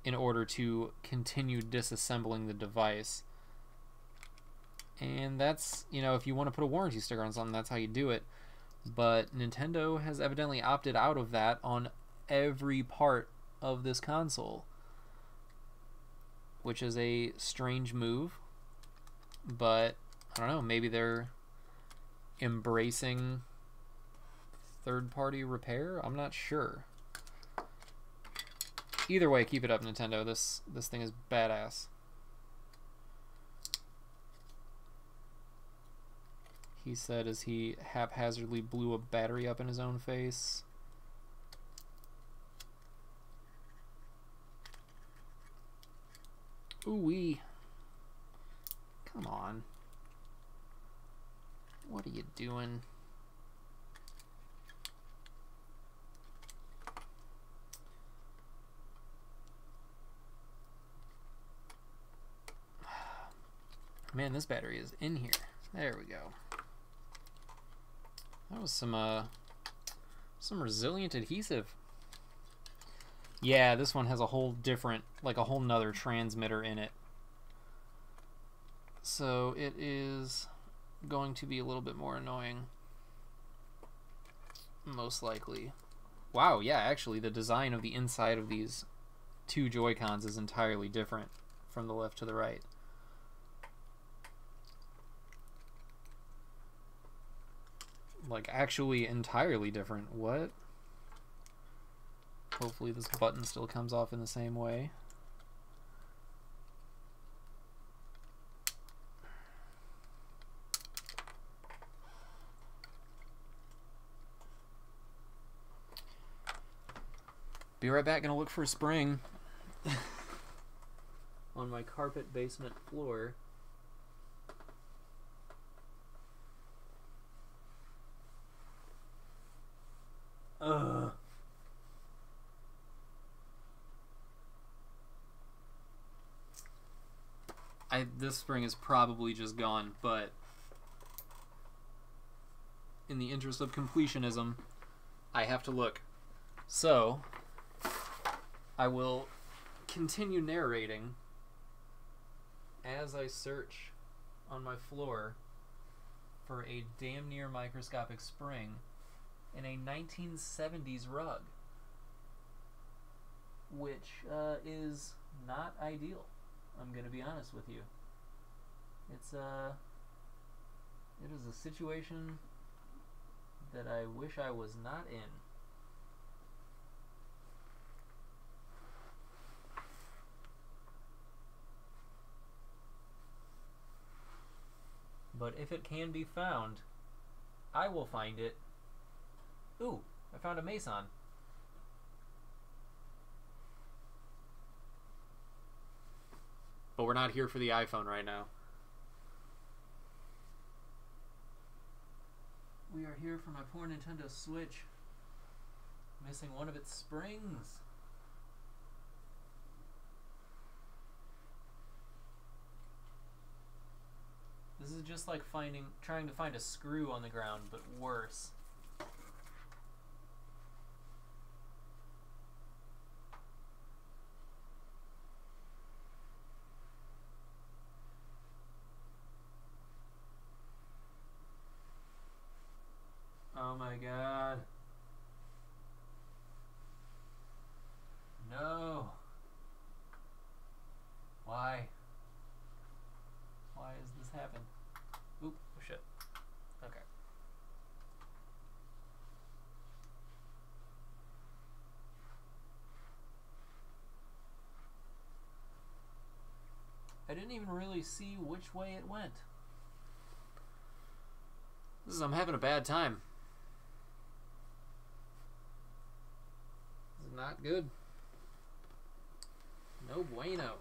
in order to continue disassembling the device. And that's, you know, if you want to put a warranty sticker on something, that's how you do it. But Nintendo has evidently opted out of that on every part of this console, which is a strange move, but I don't know, maybe they're embracing third-party repair? I'm not sure. Either way, keep it up, Nintendo. This thing is badass. He said as he haphazardly blew a battery up in his own face. Ooh-wee. Come on. What are you doing? Man, this battery is in here. There we go. That was some resilient adhesive. Yeah, this one has a whole different, like a whole nother transmitter in it. So it is going to be a little bit more annoying. Most likely. Wow, yeah, actually the design of the inside of these two Joy-Cons is entirely different from the left to the right. Like, actually entirely different. What? Hopefully this button still comes off in the same way. Be right back, gonna look for a spring on my carpet basement floor. Ugh. This spring is probably just gone, but in the interest of completionism, I have to look. So, I will continue narrating as I search on my floor for a damn near microscopic spring in a 1970s rug, which is not ideal. I'm gonna be honest with you. It is a situation that I wish I was not in. But if it can be found, I will find it. Ooh, I found a Mason. But we're not here for the iPhone right now. We are here for my poor Nintendo Switch. Missing one of its springs. This is just like trying to find a screw on the ground, but worse. Oh my god. No. Why? Why has this happened? Oop, oh shit. Okay. I didn't even really see which way it went. I'm having a bad time. This is not good. No bueno.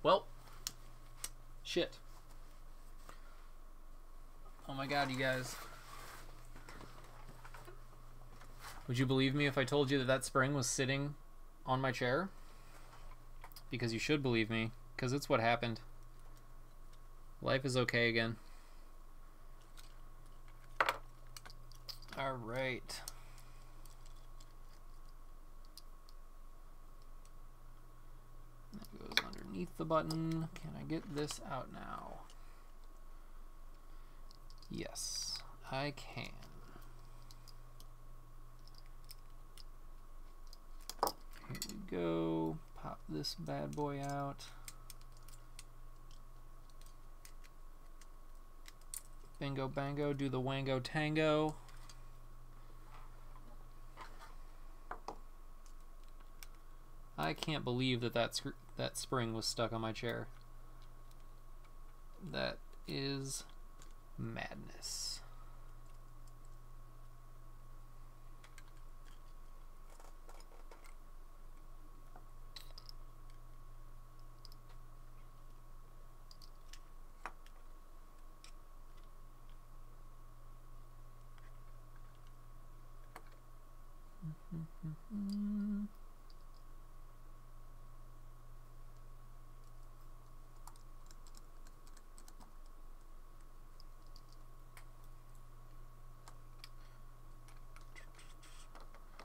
Well, shit. Oh my god, you guys. Would you believe me if I told you that that spring was sitting on my chair? Because you should believe me, because it's what happened. Life is okay again. Alright. That goes underneath the button. Can I get this out now? Yes, I can. go. Pop this bad boy out. Bingo bango, do the wango tango. I can't believe that that spring was stuck on my chair. That is madness.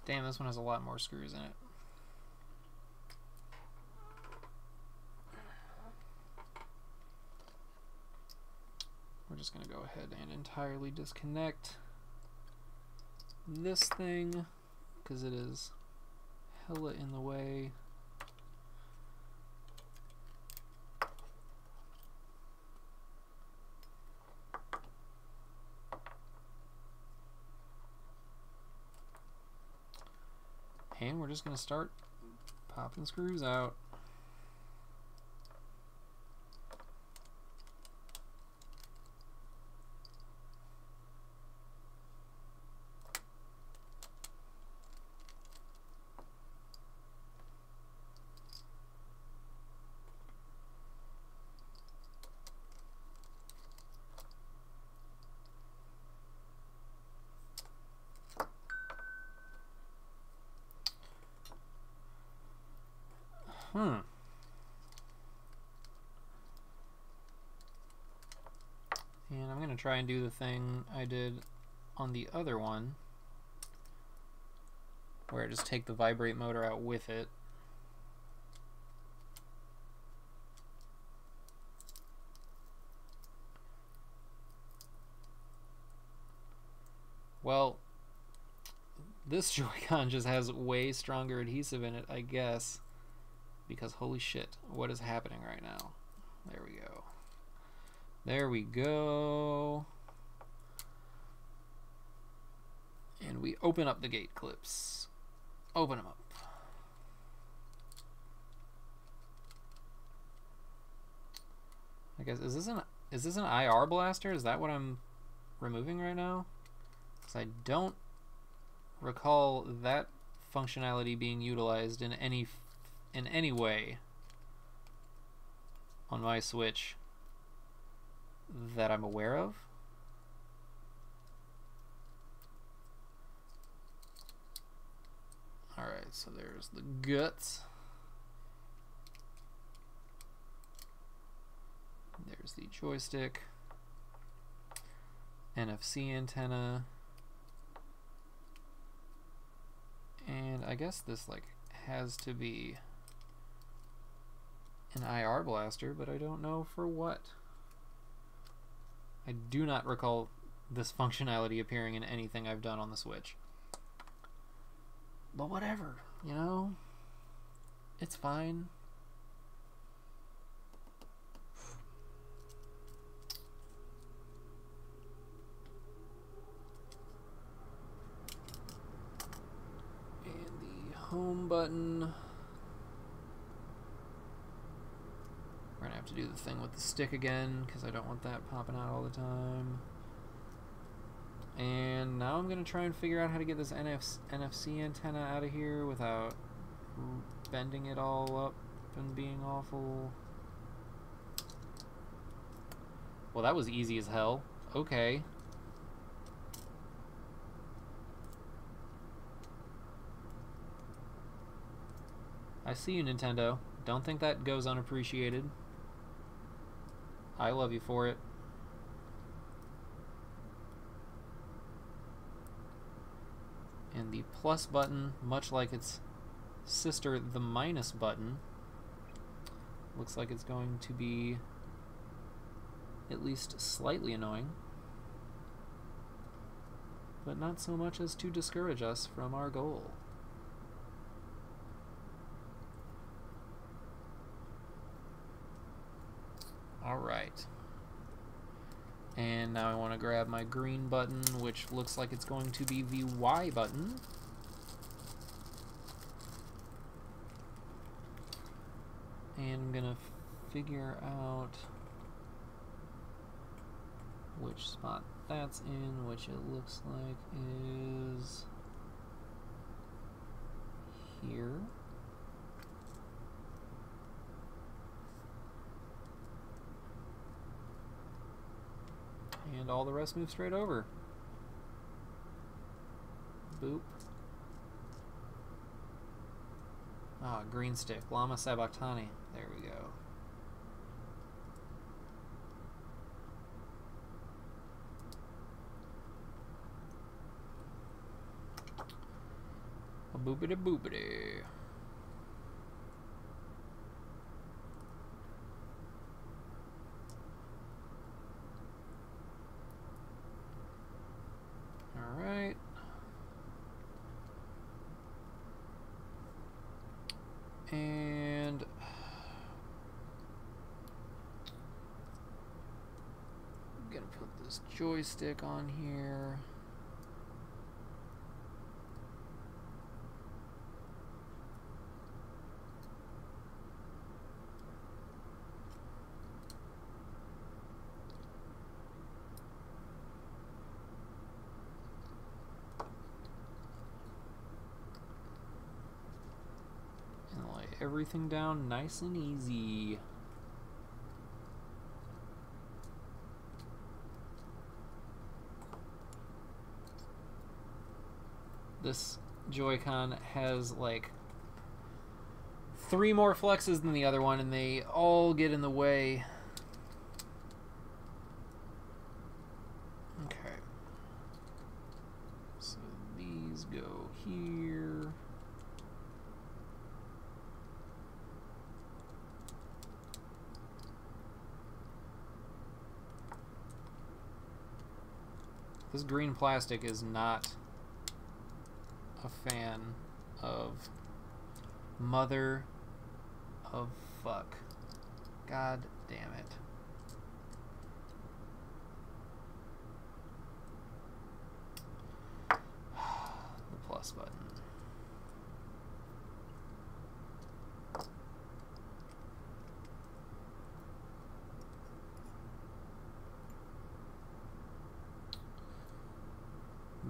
Damn, this one has a lot more screws in it. We're just going to go ahead and entirely disconnect this thing because it is hella in the way. And we're just going to start popping screws out. And I'm going to try and do the thing I did on the other one, where I just take the vibrate motor out with it. Well, this Joy-Con just has way stronger adhesive in it, I guess. Because holy shit, what is happening right now? There we go. There we go. And we open up the gate clips. Open them up. I guess is this an IR blaster? Is that what I'm removing right now? Because I don't recall that functionality being utilized in any way on my Switch that I'm aware of. Alright, so there's the guts. There's the joystick. NFC antenna. And I guess this like has to be an IR blaster, but I don't know for what. I do not recall this functionality appearing in anything I've done on the Switch. But whatever, you know? It's fine. And the home button. We're gonna have to do the thing with the stick again because I don't want that popping out all the time. And now I'm gonna try and figure out how to get this NFC antenna out of here without bending it all up and being awful. Well, that was easy as hell. Okay. I see you, Nintendo. Don't think that goes unappreciated. I love you for it. And the plus button, much like its sister, the minus button, looks like it's going to be at least slightly annoying, but not so much as to discourage us from our goal. Alright. And now I want to grab my green button, which looks like it's going to be the Y button. And I'm going to figure out which spot that's in, which it looks like is here. And all the rest move straight over. Boop. Ah, green stick. Lama Sabachthani. There we go. A boopity boopity. Alright. And I'm gonna put this joystick on here. Everything down nice and easy. This Joy-Con has like 3 more flexes than the other one, and they all get in the way. Okay. So these go here. This green plastic is not a fan of. Mother of fuck. God damn it. The plus button.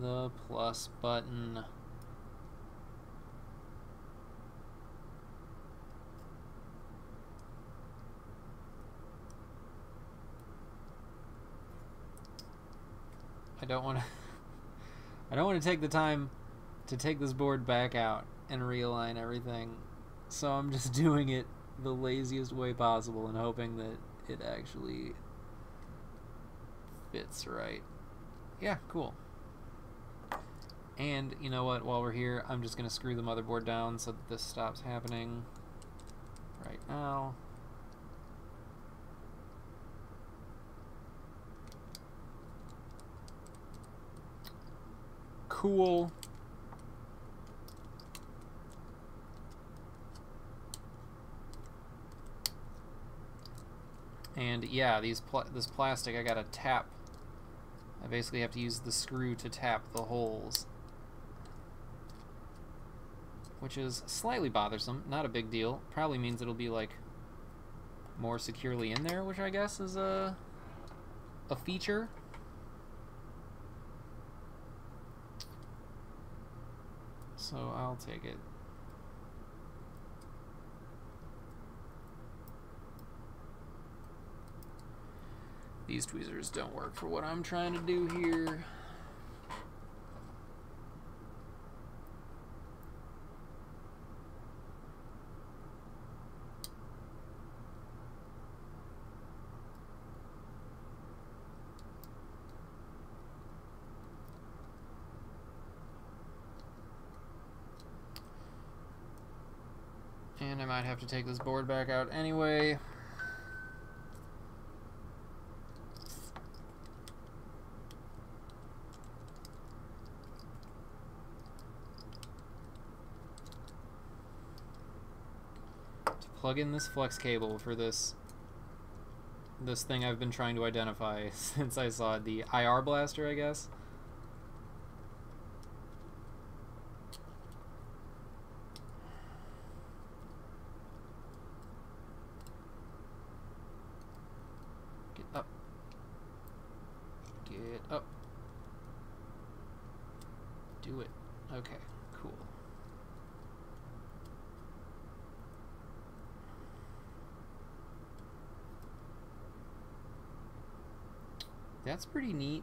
The plus button. I don't want to take the time to take this board back out and realign everything. So I'm just doing it the laziest way possible and hoping that it actually fits right. Yeah, cool. And you know what, while we're here, I'm just going to screw the motherboard down so that this stops happening right now. Cool. And yeah, this plastic I gotta tap. I basically have to use the screw to tap the holes, which is slightly bothersome. Not a big deal. Probably means it'll be like more securely in there, which I guess is a feature. So I'll take it. These tweezers don't work for what I'm trying to do here. And I might have to take this board back out anyway. To plug in this flex cable for this this thing I've been trying to identify since I saw it, the IR blaster, I guess. Get up. Get up. Do it. Okay, cool. That's pretty neat.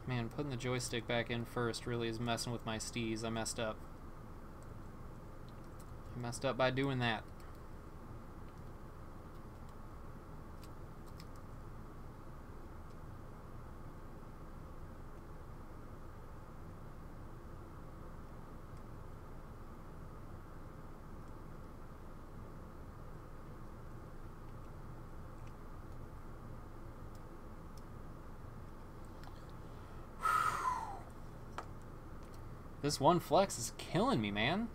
Man, putting the joystick back in first really is messing with my steez. I messed up. I messed up by doing that. This one flex is killing me, man.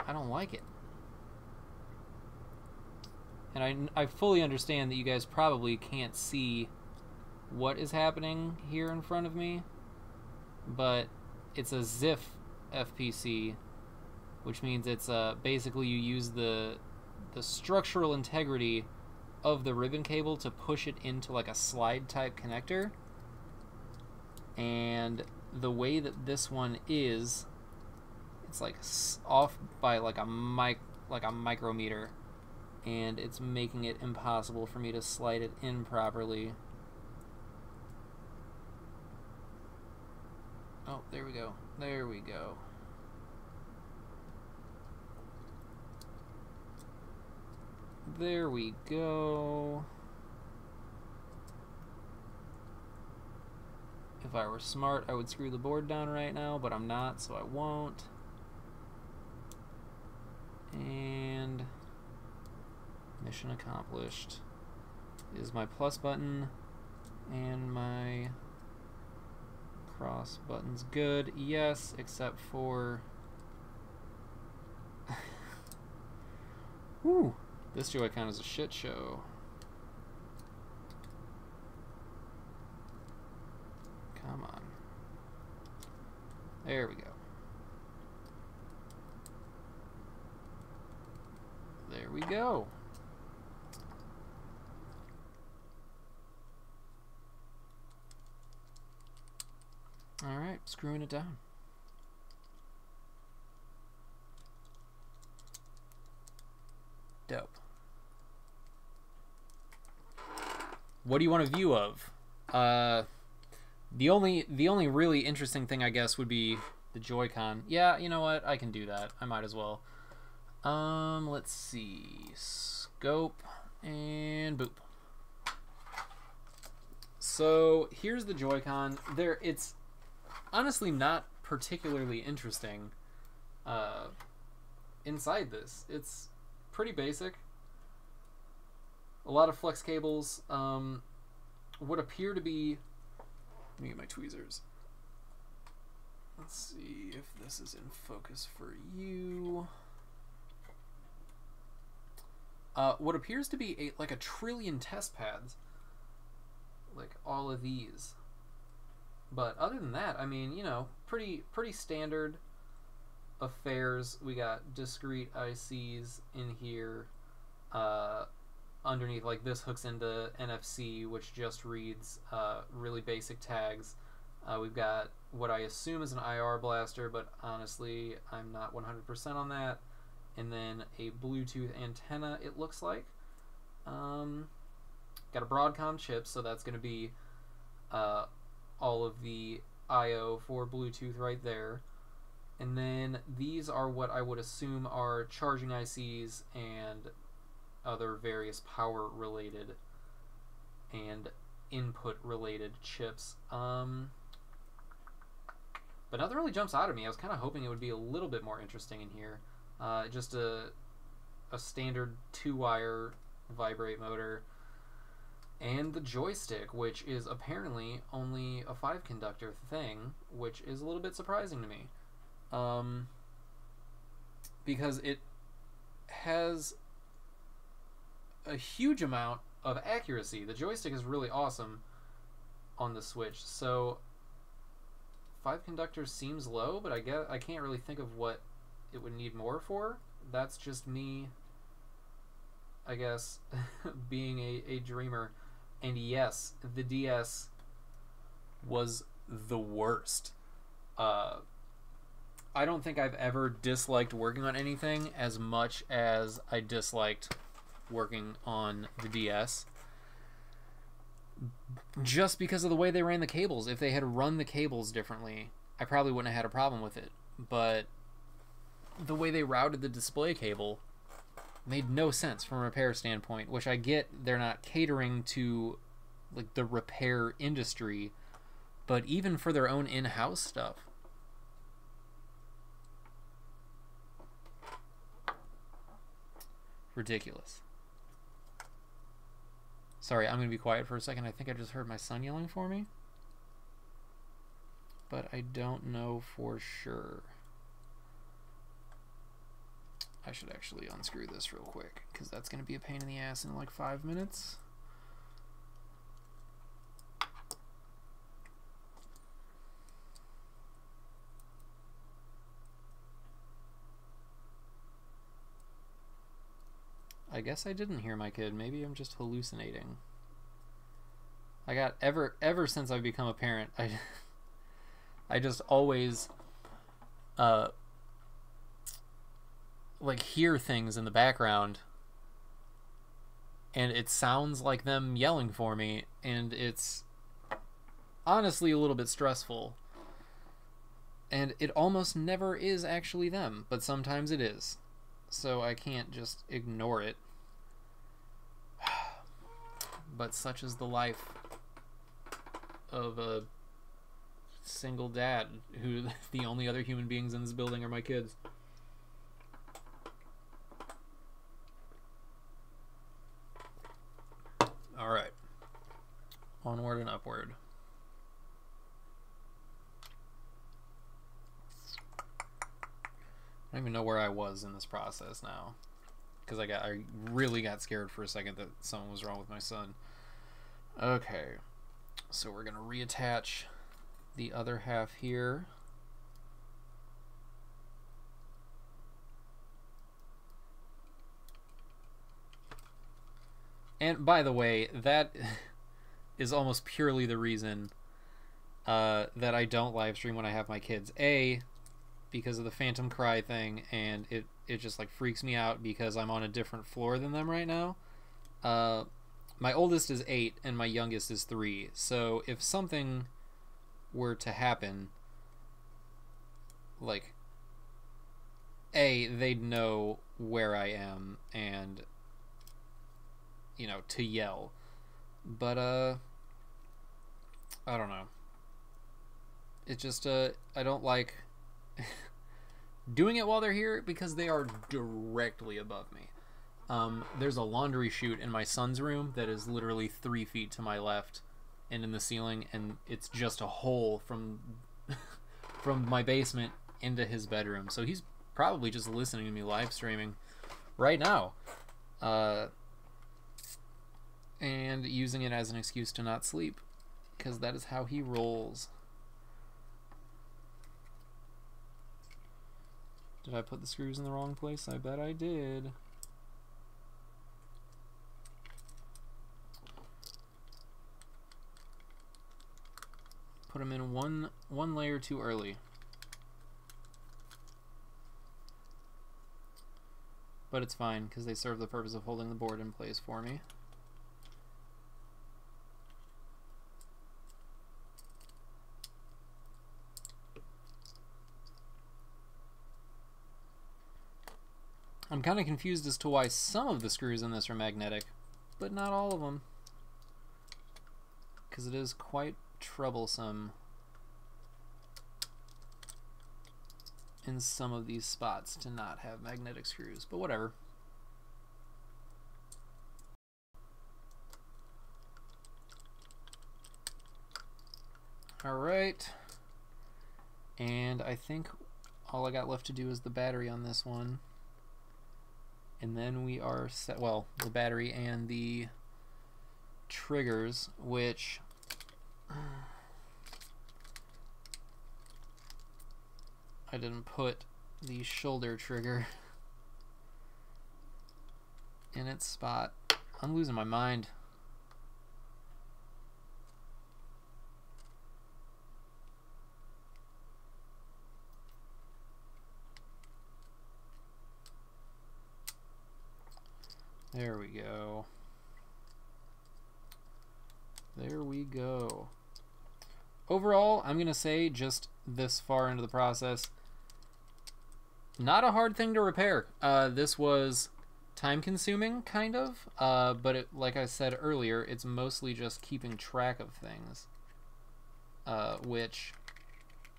I don't like it. And I fully understand that you guys probably can't see what is happening here in front of me, but it's a ZIF FPC, which means it's basically you use the structural integrity of the ribbon cable to push it into like a slide type connector. And the way that this one is, it's like off by like a micrometer, and it's making it impossible for me to slide it in properly. Oh, there we go. There we go. There we go. If I were smart, I would screw the board down right now, but I'm not, so I won't. And mission accomplished. Is my plus button and my cross button's good? Yes, except for... Whew, this Joy-Con is a shit show. Come on. There we go. There we go. Alright, screwing it down. Dope. What do you want a view of? The only really interesting thing, I guess, would be the Joy-Con. Yeah, you know what? I can do that. I might as well. Let's see. Scope and boop. So here's the Joy-Con. It's honestly not particularly interesting inside this. It's pretty basic. A lot of flex cables. What appear to be... Let me get my tweezers. Let's see if this is in focus for you. What appears to be like a trillion test pads. Like all of these. But other than that, I mean, you know, pretty standard affairs. We got discrete ICs in here. Underneath, like this hooks into NFC, which just reads really basic tags. We've got what I assume is an IR blaster, but honestly, I'm not 100% on that. And then a Bluetooth antenna, it looks like. Got a Broadcom chip, so that's going to be all of the I/O for Bluetooth right there. And then these are what I would assume are charging ICs and other various power related and input related chips. But nothing really jumps out at me. I was kind of hoping it would be a little bit more interesting in here. Just a standard 2-wire vibrate motor. And the joystick, which is apparently only a 5-conductor thing, which is a little bit surprising to me. Because it has a huge amount of accuracy. The joystick is really awesome on the Switch. So 5 conductors seems low, but I can't really think of what it would need more for. That's just me, I guess, being a dreamer. And yes, the DS was the worst. I don't think I've ever disliked working on anything as much as I disliked working on the DS. Just because of the way they ran the cables. If they had run the cables differently, I probably wouldn't have had a problem with it. But the way they routed the display cable made no sense from a repair standpoint, which I get they're not catering to like the repair industry, but even for their own in-house stuff. Ridiculous. Sorry, I'm going to be quiet for a second. I think I just heard my son yelling for me, but I don't know for sure. I should actually unscrew this real quick, because that's going to be a pain in the ass in like 5 minutes. I guess I didn't hear my kid. Maybe I'm just hallucinating. I got ever since I've become a parent, I just always like hear things in the background and it sounds like them yelling for me, and it's honestly a little bit stressful. And it almost never is actually them, but sometimes it is. So I can't just ignore it. But such is the life of a single dad, who the only other human beings in this building are my kids. Alright. Onward and upward. I don't even know where I was in this process now, because I really got scared for a second that something was wrong with my son. Okay, so we're gonna reattach the other half here. And by the way, that is almost purely the reason that I don't live stream when I have my kids. A, because of the phantom cry thing, and it just like freaks me out because I'm on a different floor than them right now. My oldest is 8 and my youngest is 3, so if something were to happen, like, A, they'd know where I am and, you know, to yell. But I don't know, it just I don't like doing it while they're here because they are directly above me. There's a laundry chute in my son's room that is literally 3 feet to my left and in the ceiling, and it's just a hole from from my basement into his bedroom. So he's probably just listening to me live streaming right now, and using it as an excuse to not sleep, because that is how he rolls. Did I put the screws in the wrong place? I bet I did. Put them in one layer too early. But it's fine, because they serve the purpose of holding the board in place for me. I'm kind of confused as to why some of the screws in this are magnetic, but not all of them, because it is quite troublesome in some of these spots to not have magnetic screws, but whatever. Alright. And I think all I got left to do is the battery on this one. And then we are set. Well, the battery and the triggers, which I didn't put the shoulder trigger in its spot. I'm losing my mind. There we go. There we go. Overall, I'm going to say just this far into the process, not a hard thing to repair. This was time-consuming, kind of, but it, like I said earlier, it's mostly just keeping track of things, which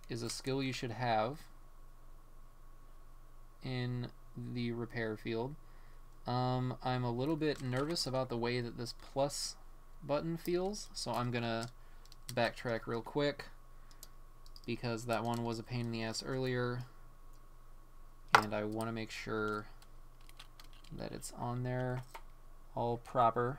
is a skill you should have in the repair field. I'm a little bit nervous about the way that this plus button feels, so I'm gonna backtrack real quick because that one was a pain in the ass earlier, and I want to make sure that it's on there all proper.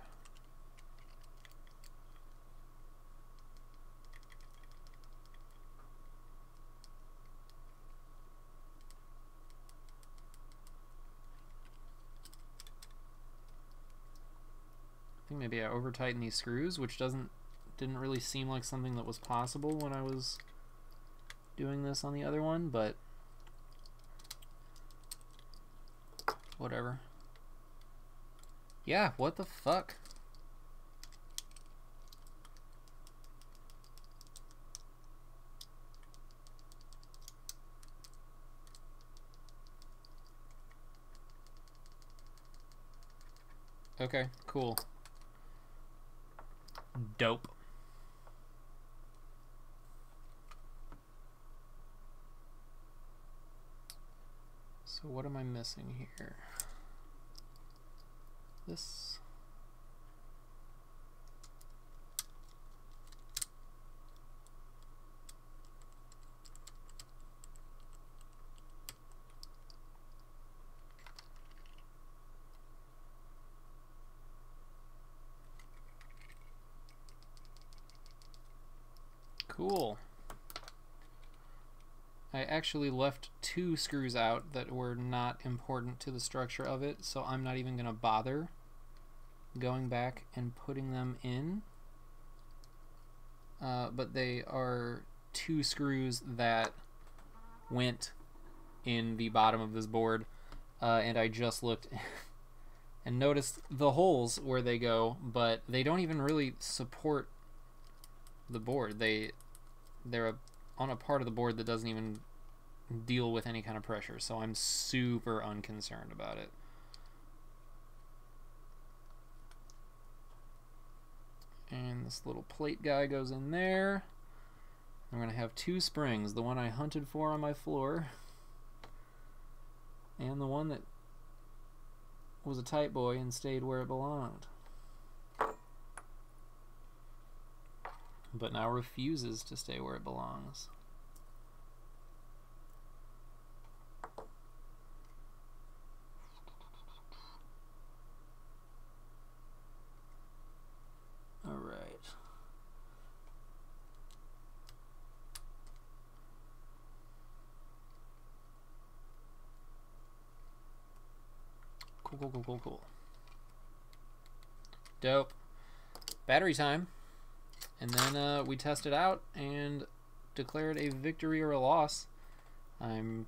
I think maybe I over tightened these screws, which didn't really seem like something that was possible when I was doing this on the other one, but whatever. Yeah, what the fuck? Okay, cool. Dope. So what am I missing here? This. Cool. I actually left 2 screws out that were not important to the structure of it, so I'm not even going to bother going back and putting them in. But they are 2 screws that went in the bottom of this board, and I just looked and noticed the holes where they go, but they don't even really support the board. They're on a part of the board that doesn't even deal with any kind of pressure, so I'm super unconcerned about it. And this little plate guy goes in there. I'm going to have 2 springs, the one I hunted for on my floor and the one that was a tight boy and stayed where it belonged, but now refuses to stay where it belongs. All right. Cool. Dope. Battery time. And then we test it out and declared a victory or a loss. I'm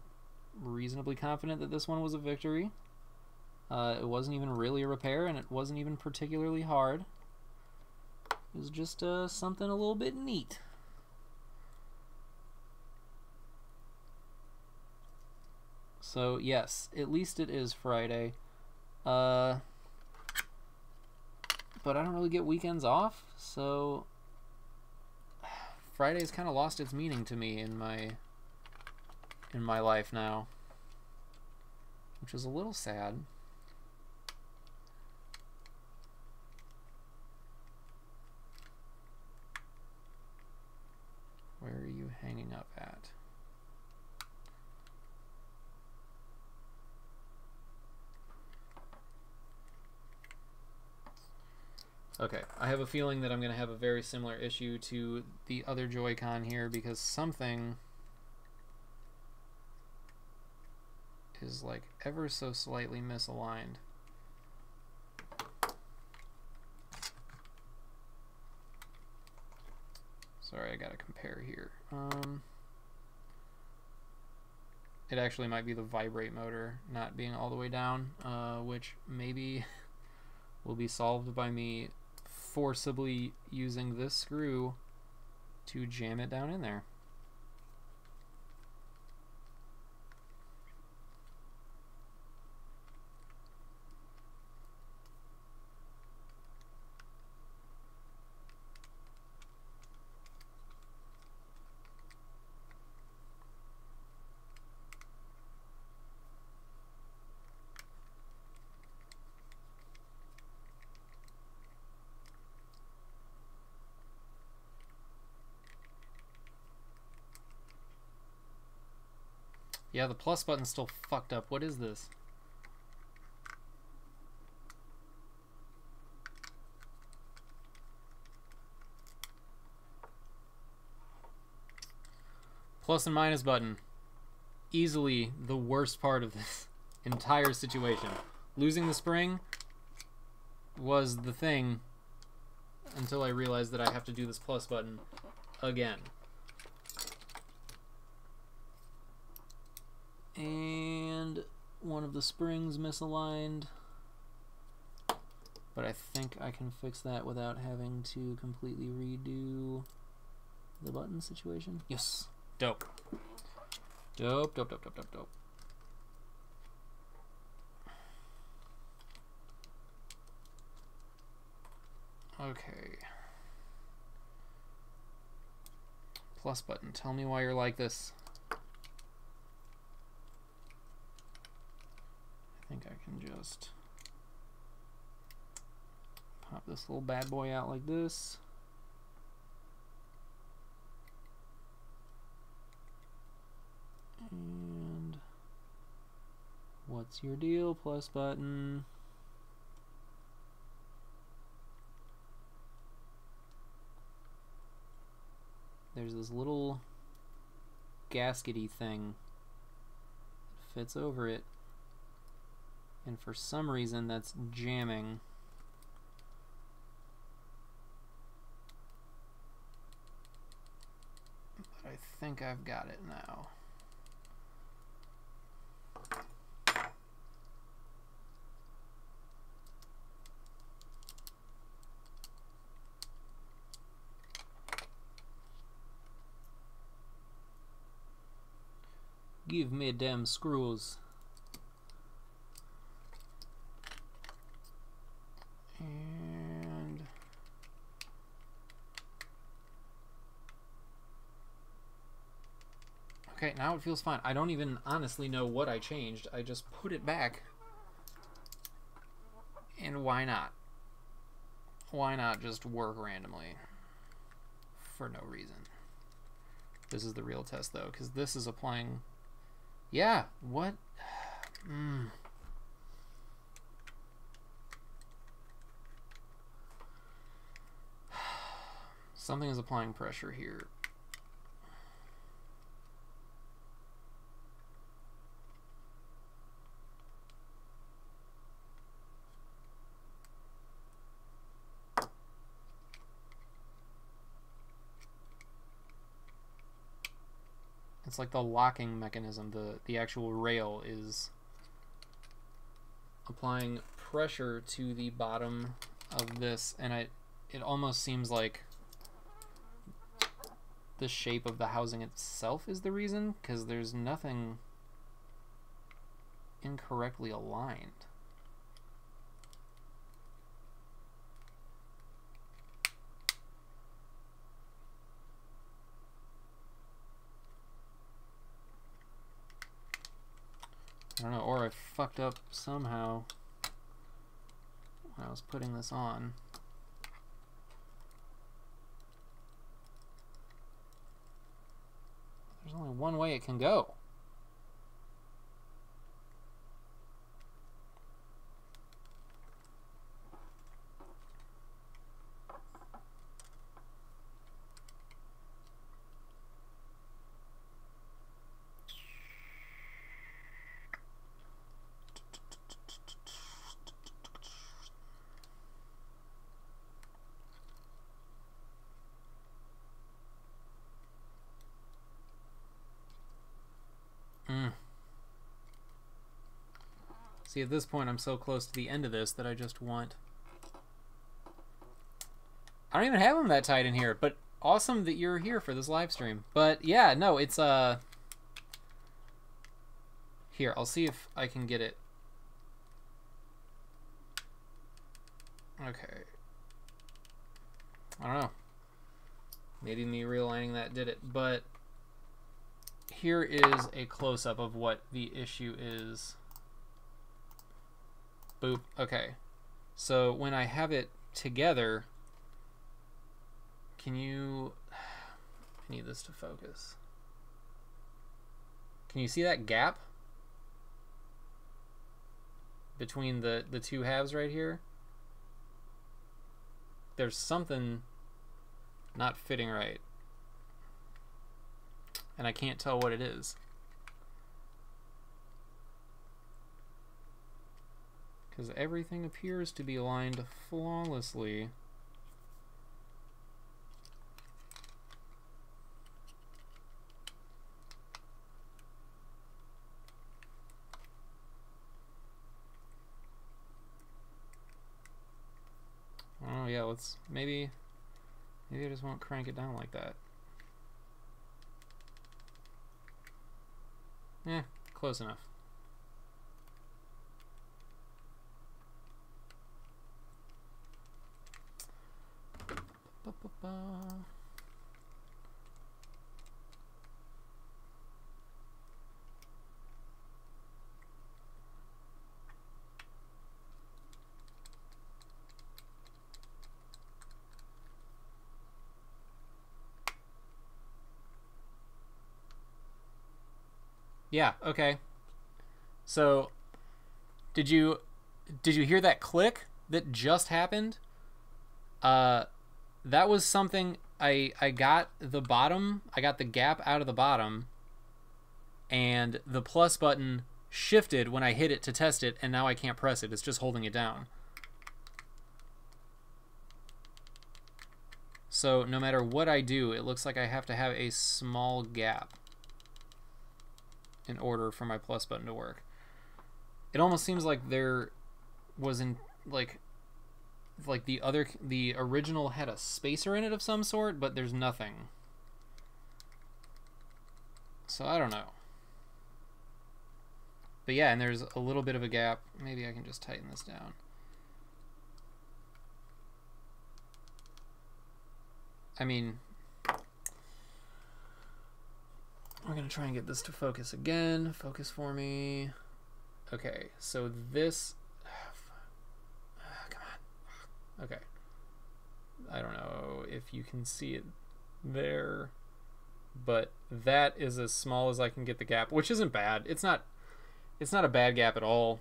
reasonably confident that this one was a victory. It wasn't even really a repair, and it wasn't even particularly hard. It was just something a little bit neat. So yes, at least it is Friday. But I don't really get weekends off, so Friday's kind of lost its meaning to me in my life now, which is a little sad. Okay, I have a feeling that I'm going to have a very similar issue to the other Joy-Con here because something is like ever so slightly misaligned. Sorry, I gotta compare here. It actually might be the vibrate motor not being all the way down, which maybe will be solved by me forcibly using this screw to jam it down in there. Yeah, the plus button's still fucked up. What is this? Plus and minus button. Easily the worst part of this entire situation. Losing the spring was the thing until I realized that I have to do this plus button again. And one of the springs misaligned, but I think I can fix that without having to completely redo the button situation. Yes, dope. Dope, dope, dope, dope, dope, dope. Okay. Plus button, tell me why you're like this. I think I can just pop this little bad boy out like this. And what's your deal, plus button? There's this little gaskety thing that fits over it. And for some reason that's jamming. But I think I've got it now. Give me them screws. And okay, now it feels fine. I don't even honestly know what I changed. I just put it back. And why not? Why not just work randomly? For no reason. This is the real test though, because this is applying. Yeah, what? Something is applying pressure here. It's like the locking mechanism, the actual rail is applying pressure to the bottom of this, and it almost seems like the shape of the housing itself is the reason, because there's nothing incorrectly aligned. I don't know, or I fucked up somehow when I was putting this on. There's only one way it can go. See, at this point, I'm so close to the end of this that I just want... I don't even have them that tight in here, but awesome that you're here for this live stream. But yeah, no, it's here, I'll see if I can get it. Okay. I don't know. Maybe me realigning that did it, but here is a close-up of what the issue is. Boop. Okay. So when I have it together, can you... I need this to focus. Can you see that gap between the two halves right here? There's something not fitting right, and I can't tell what it is, because everything appears to be aligned flawlessly. Oh yeah, let's maybe I just won't crank it down like that. Eh, close enough. Yeah, okay. So, did you hear that click that just happened? That was something I got the bottom, I got the gap out of the bottom, and the plus button shifted when I hit it to test it, and now I can't press it. It's just holding it down. So no matter what I do, it looks like I have to have a small gap in order for my plus button to work. It almost seems like there was like the original had a spacer in it of some sort, but there's nothing. So I don't know. But yeah, and there's a little bit of a gap. Maybe I can just tighten this down. I mean, we're going to try and get this to focus again. Focus for me. Okay, so this... come on. Okay. I don't know if you can see it there, but that is as small as I can get the gap, which isn't bad. It's not a bad gap at all.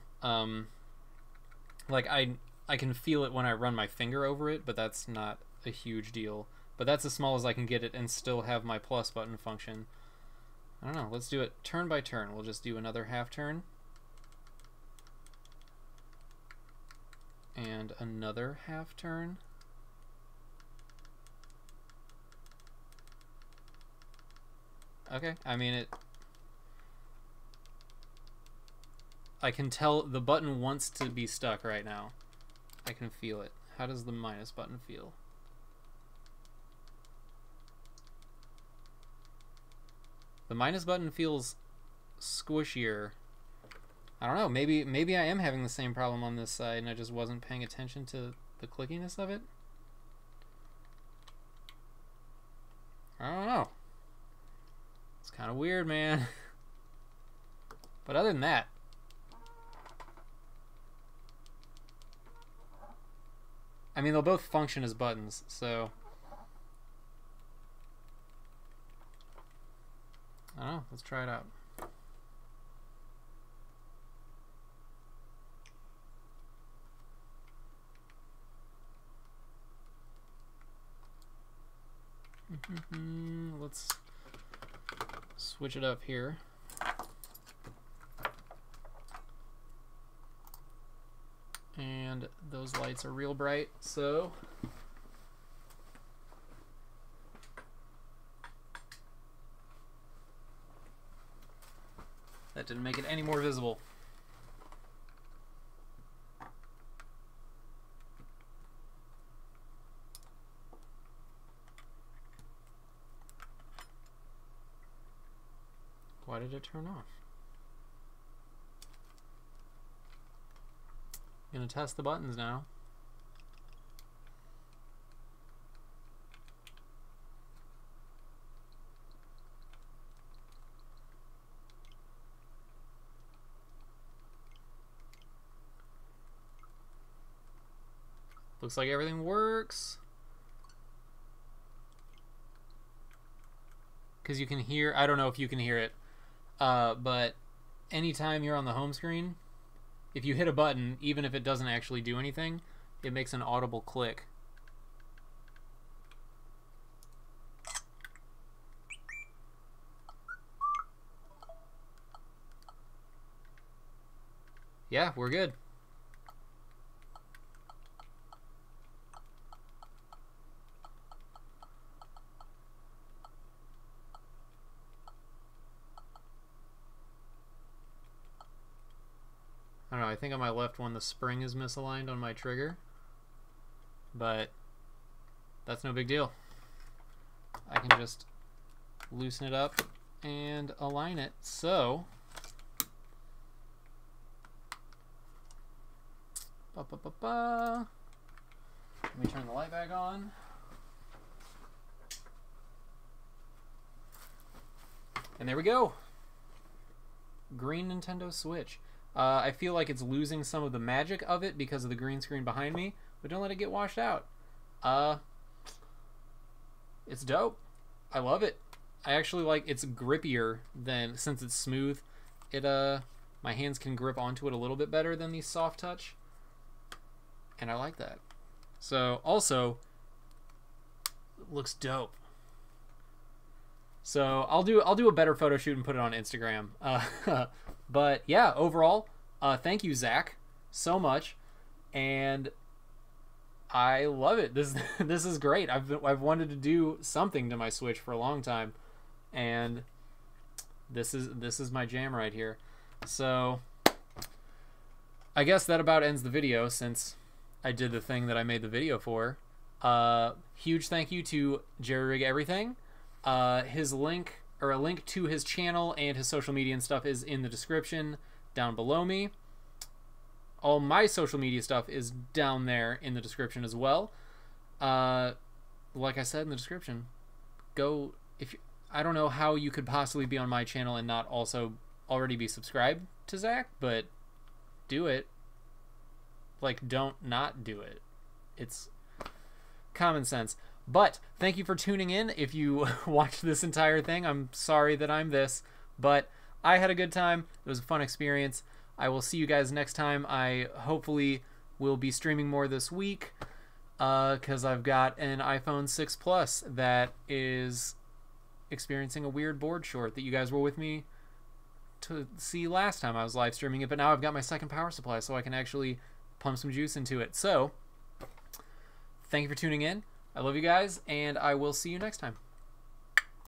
Like I can feel it when I run my finger over it, but that's not a huge deal. But that's as small as I can get it and still have my plus button function. I don't know. Let's do it turn by turn. We'll just do another half turn. And another half turn. Okay, I mean I can tell the button wants to be stuck right now. I can feel it. How does the minus button feel? The minus button feels squishier. I don't know, maybe I am having the same problem on this side and I just wasn't paying attention to the clickiness of it. I don't know. It's kind of weird, man. But other than that, I mean, they'll both function as buttons, so I don't know, let's try it out. Let's switch it up here. And those lights are real bright, so that didn't make it any more visible. Why did it turn off? Gonna test the buttons now. Looks like everything works. Because you can hear, I don't know if you can hear it, but anytime you're on the home screen, if you hit a button, even if it doesn't actually do anything, it makes an audible click. Yeah, we're good. I don't know, I think on my left one the spring is misaligned on my trigger, but that's no big deal. I can just loosen it up and align it. So, let me turn the light back on. And there we go. Green Nintendo Switch. I feel like it's losing some of the magic of it because of the green screen behind me, but don't let it get washed out. It's dope. I love it. I actually like it's grippier than, since it's smooth, it my hands can grip onto it a little bit better than the soft touch, and I like that. So also, it looks dope. So I'll do a better photo shoot and put it on Instagram. But yeah, overall, thank you, Zack, so much, and I love it. This is great. I've wanted to do something to my Switch for a long time, and this is my jam right here. So I guess that about ends the video, since I did the thing that I made the video for. Huge thank you to Jerryrigeverything. His link, or a link to his channel and his social media and stuff, is in the description down below me. All my social media stuff is down there in the description as well. Like I said in the description, go, if you, I don't know how you could possibly be on my channel and not also already be subscribed to Zack, but do it. Like, don't not do it. It's common sense. But thank you for tuning in. If you watched this entire thing, I'm sorry that I'm this, but I had a good time. It was a fun experience. I will see you guys next time. I hopefully will be streaming more this week, because I've got an iPhone 6 Plus that is experiencing a weird board short that you guys were with me to see last time I was live streaming it, but now I've got my second power supply, so I can actually pump some juice into it. So thank you for tuning in. I love you guys, and I will see you next time.